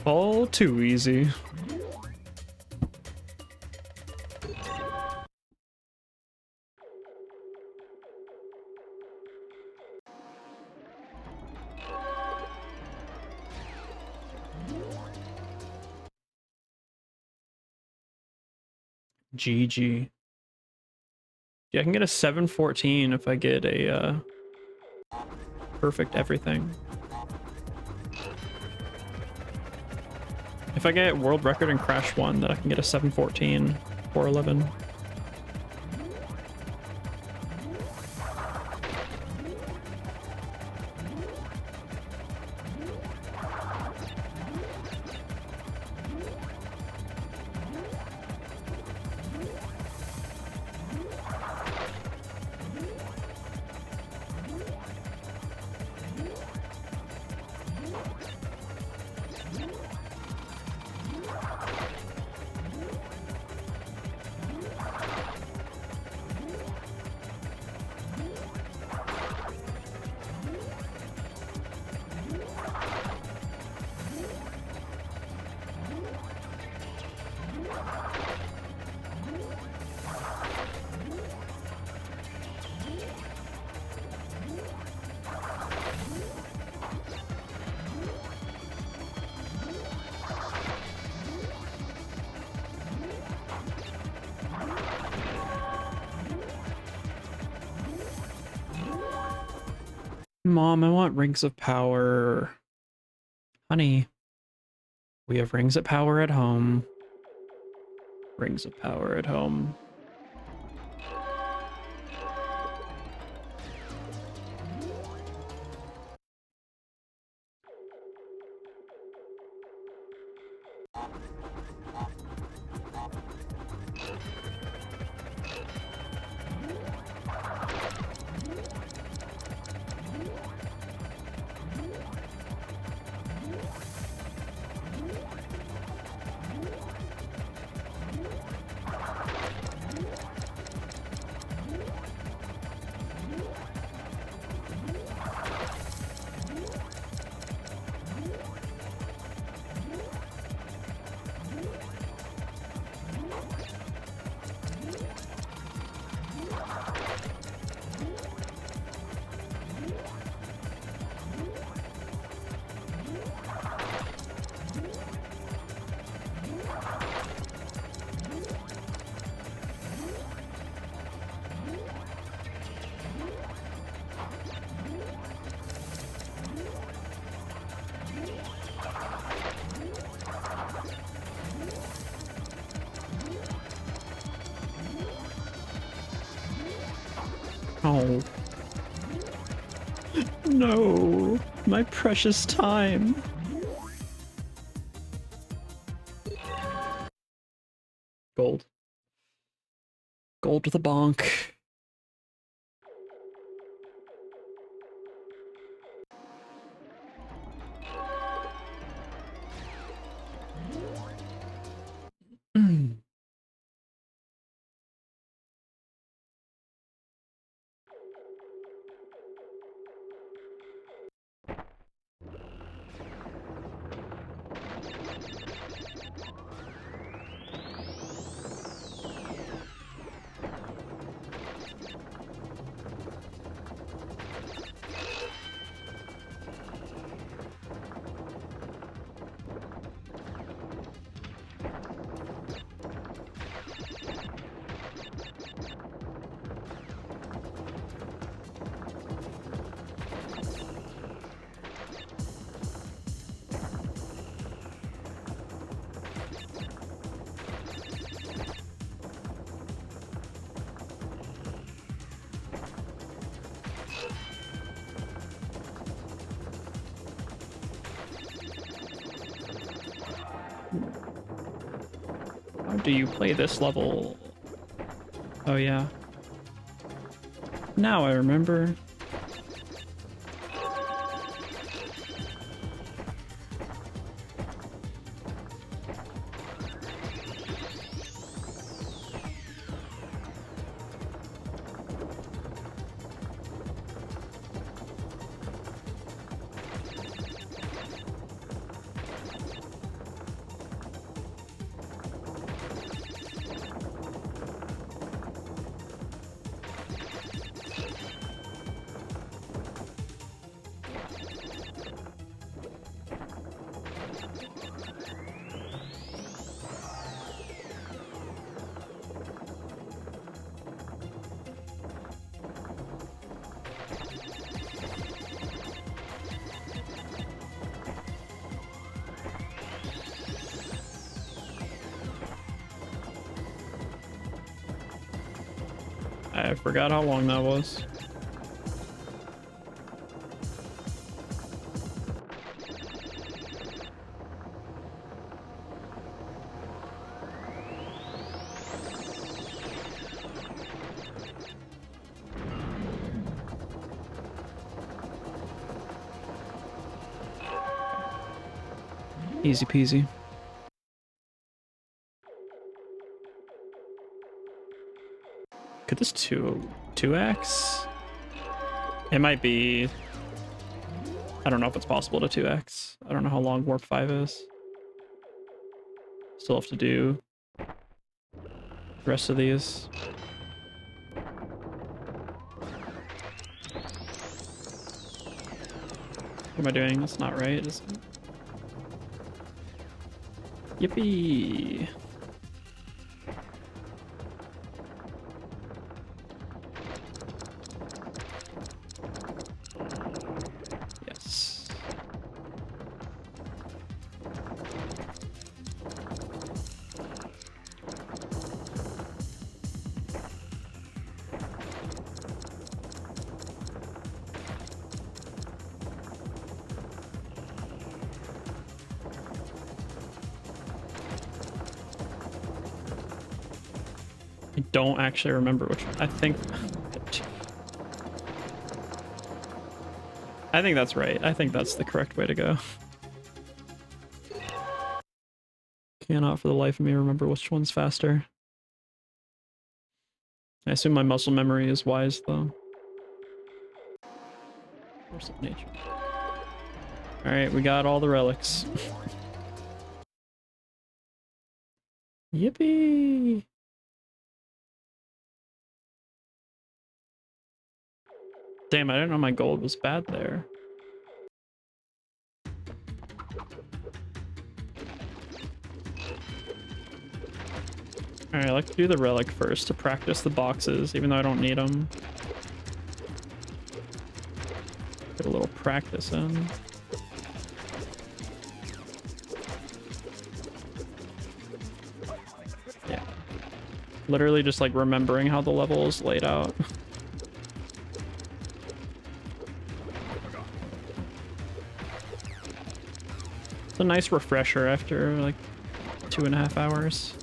All too easy. GG. Yeah, I can get a 714 if I get a perfect everything. If I get world record and crash 1, then I can get a 714, 411. Mom, I want rings of power. Honey, we have rings of power at home. Rings of power at home. Oh. No, my precious time. Gold. Gold to the bonk. How do you play this level? Oh yeah. Now I remember. I forgot how long that was. Easy peasy. Could this 2x? It might be. I don't know if it's possible to 2x. I don't know how long warp 5 is. Still have to do the rest of these. What am I doing? That's not right, is it? Yippee! I don't actually remember which one. I think that's right. I think that's the correct way to go. Cannot for the life of me remember which one's faster. I assume my muscle memory is wise, though. Force of nature. Alright, we got all the relics. Yippee! Damn, I didn't know my gold was bad there. Alright, I like to do the relic first to practice the boxes, even though I don't need them. Get a little practice in. Yeah. Literally just like remembering how the level is laid out. It's a nice refresher after like 2.5 hours.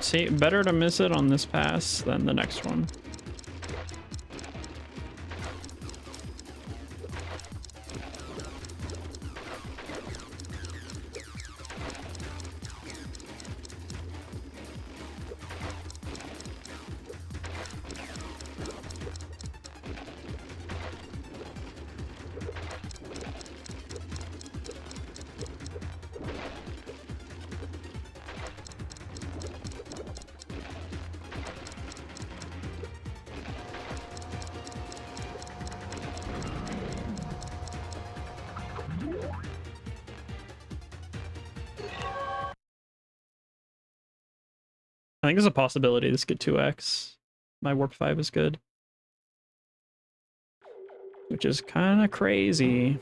See, better to miss it on this pass than the next one. I think there's a possibility this could 2x. My warp 5 is good. Which is kind of crazy.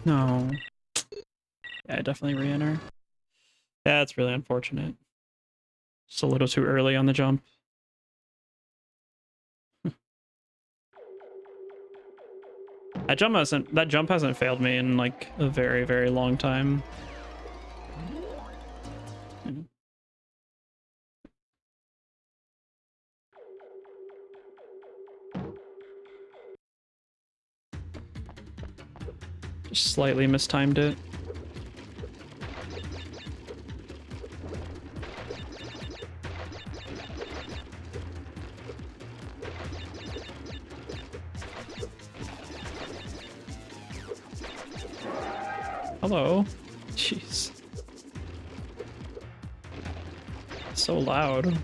No. Yeah, definitely re-enter. Yeah, it's really unfortunate. Just a little too early on the jump. That jump hasn't failed me in like a very, very long time. Just slightly mistimed it. Hello. Jeez. So loud.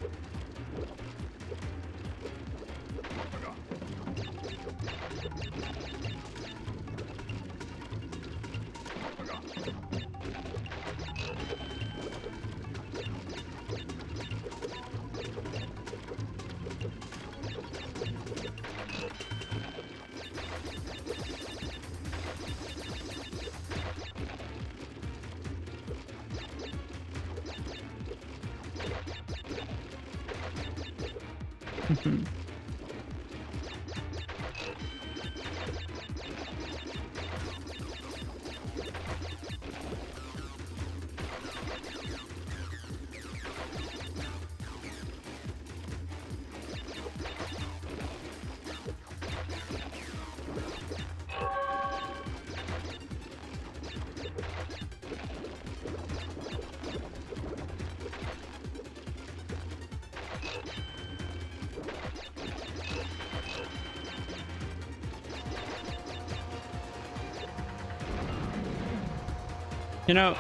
You know,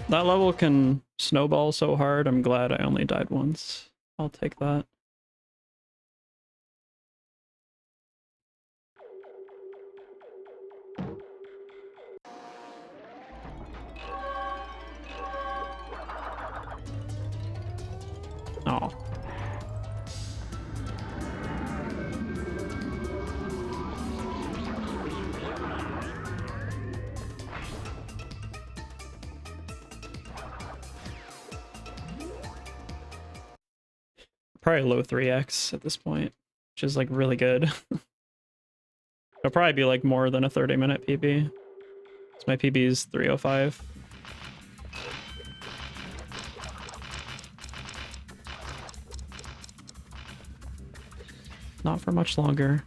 that level can snowball so hard. I'm glad I only died once. I'll take that. Oh. Probably low 3x at this point, which is like really good. It'll probably be like more than a 30-minute PB. So my PB is 3:05. Not for much longer.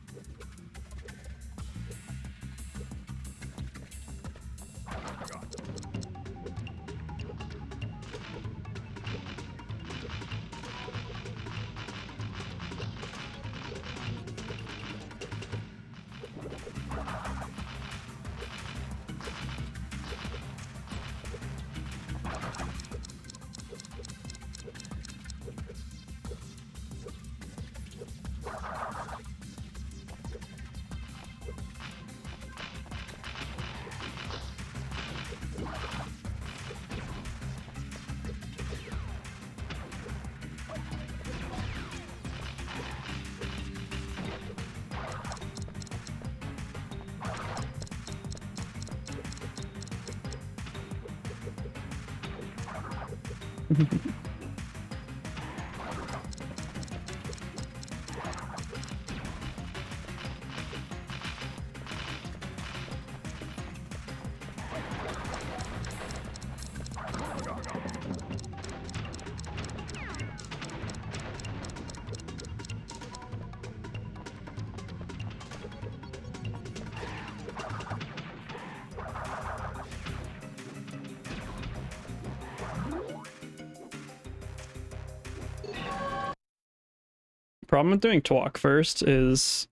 Problem with doing talk first is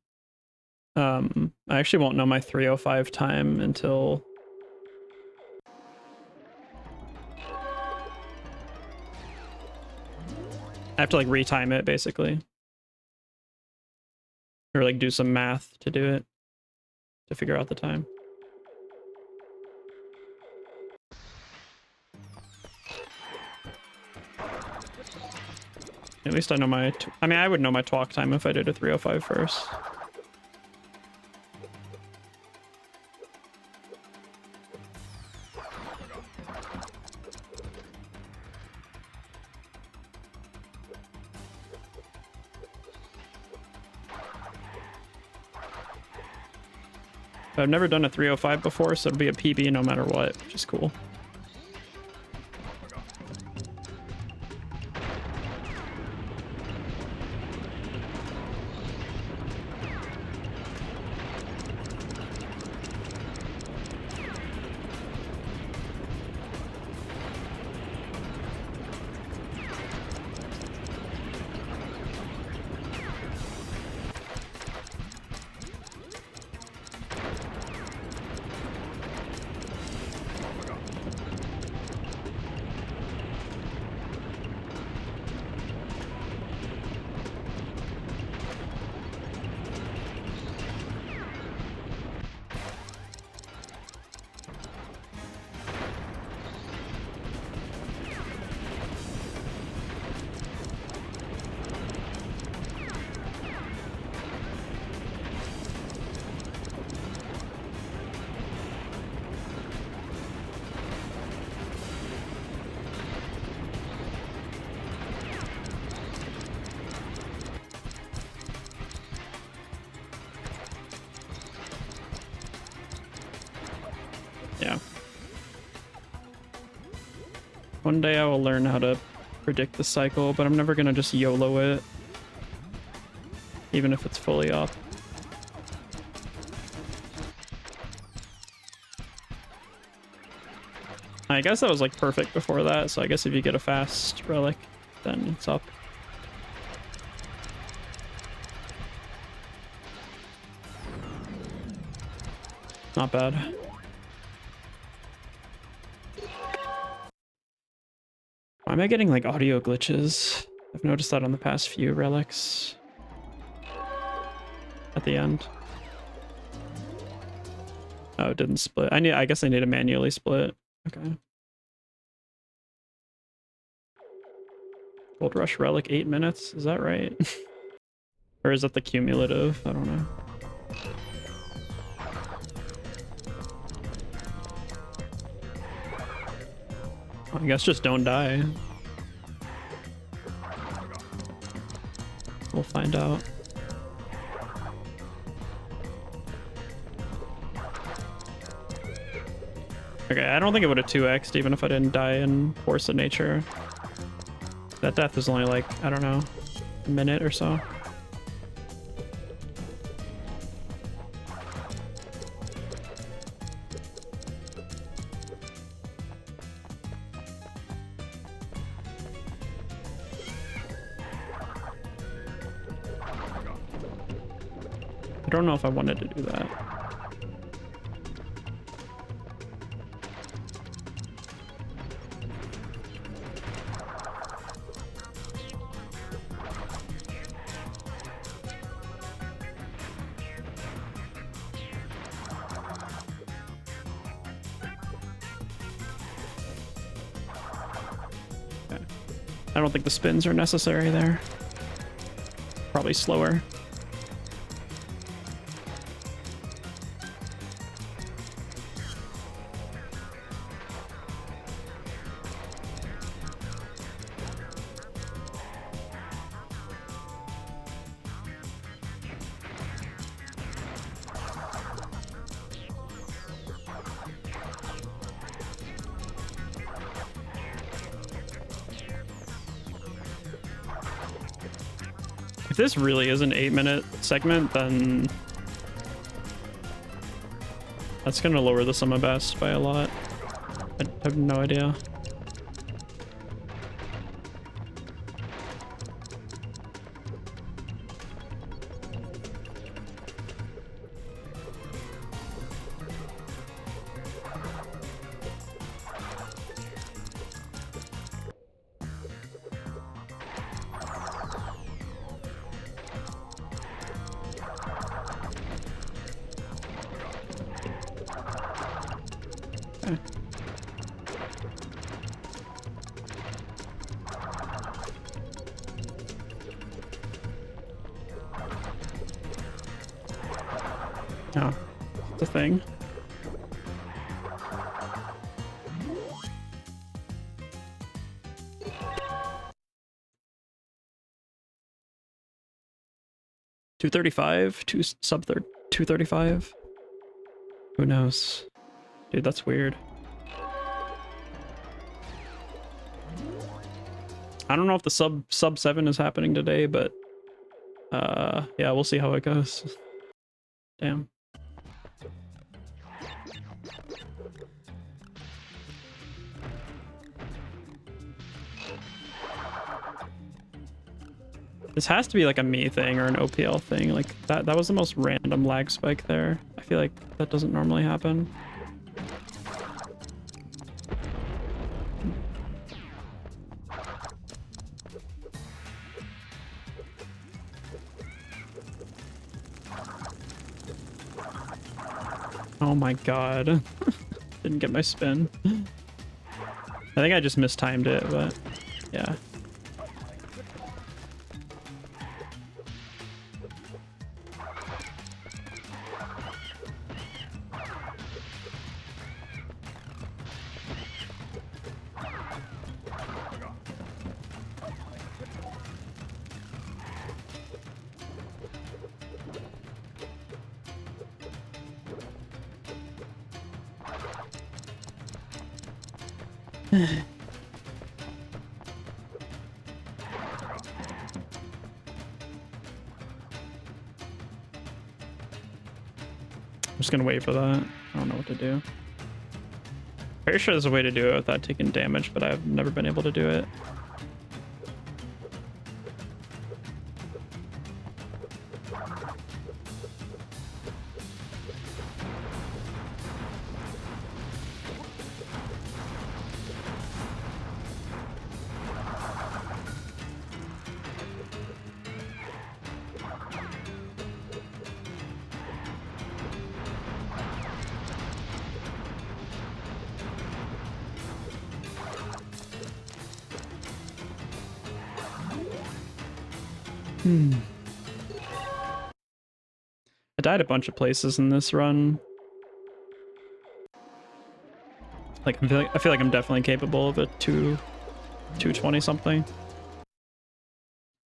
I actually won't know my 3:05 time until I have to like retime it basically, or like do some math to do it to figure out the time. At least I know my I mean I would know my talk time if I did a 3:05 first. I've never done a 3:05 before, so it'll be a PB no matter what, which is cool. Yeah. One day I will learn how to predict the cycle, but I'm never gonna just YOLO it. Even if it's fully up. I guess that was like perfect before that, so I guess if you get a fast relic, then it's up. Not bad. Why am I getting like audio glitches? I've noticed that on the past few relics. At the end. Oh, it didn't split. I guess I need to manually split. Okay. Gold Rush relic 8 minutes. Is that right? Or is that the cumulative? I don't know. I guess just don't die. We'll find out. Okay, I don't think it would have 2x'd even if I didn't die in Force of Nature. That death is only like, I don't know, a minute or so. I don't know if I wanted to do that. Okay. I don't think the spins are necessary there. Probably slower. If this really is an 8-minute segment, then that's gonna lower the summa best by a lot. I have no idea. Oh, the thing. $235, sub 235. Who knows? Dude, that's weird. I don't know if the sub 7 is happening today, but yeah, we'll see how it goes. Damn. This has to be like a me thing or an OPL thing. Like that was the most random lag spike there. I feel like that doesn't normally happen. Oh my god. Didn't get my spin. I think I just mistimed it, but yeah. I'm just gonna wait for that. I don't know what to do. Pretty sure there's a way to do it without taking damage, but I've never been able to do it. I died a bunch of places in this run. Like I feel like I'm definitely capable of a 220 something.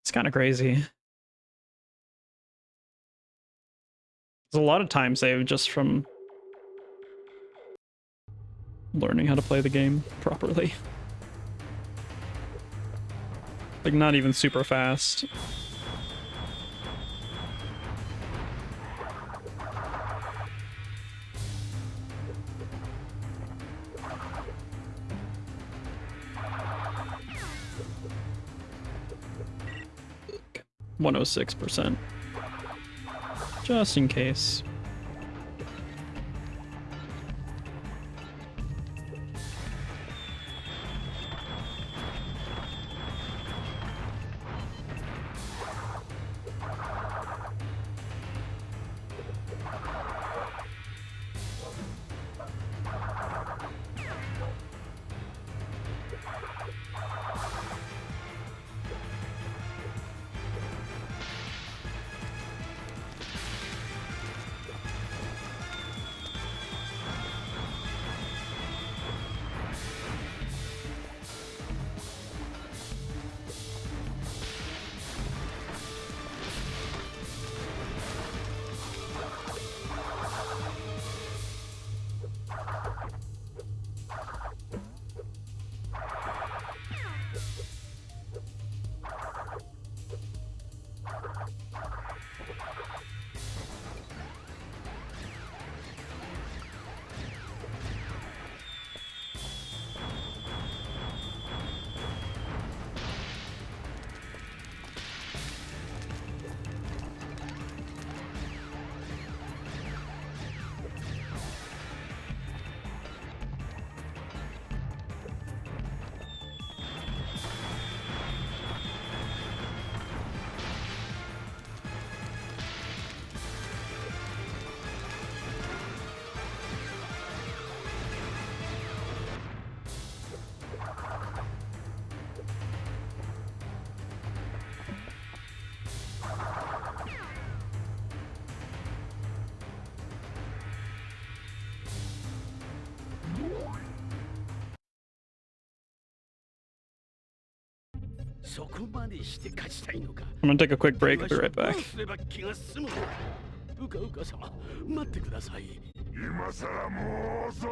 It's kind of crazy. There's a lot of time saved just from learning how to play the game properly. Like not even super fast. Okay. 106%. Just in case. I'm gonna take a quick break. I'll be right back. うかうか様、待ってください。今さらもう遅い。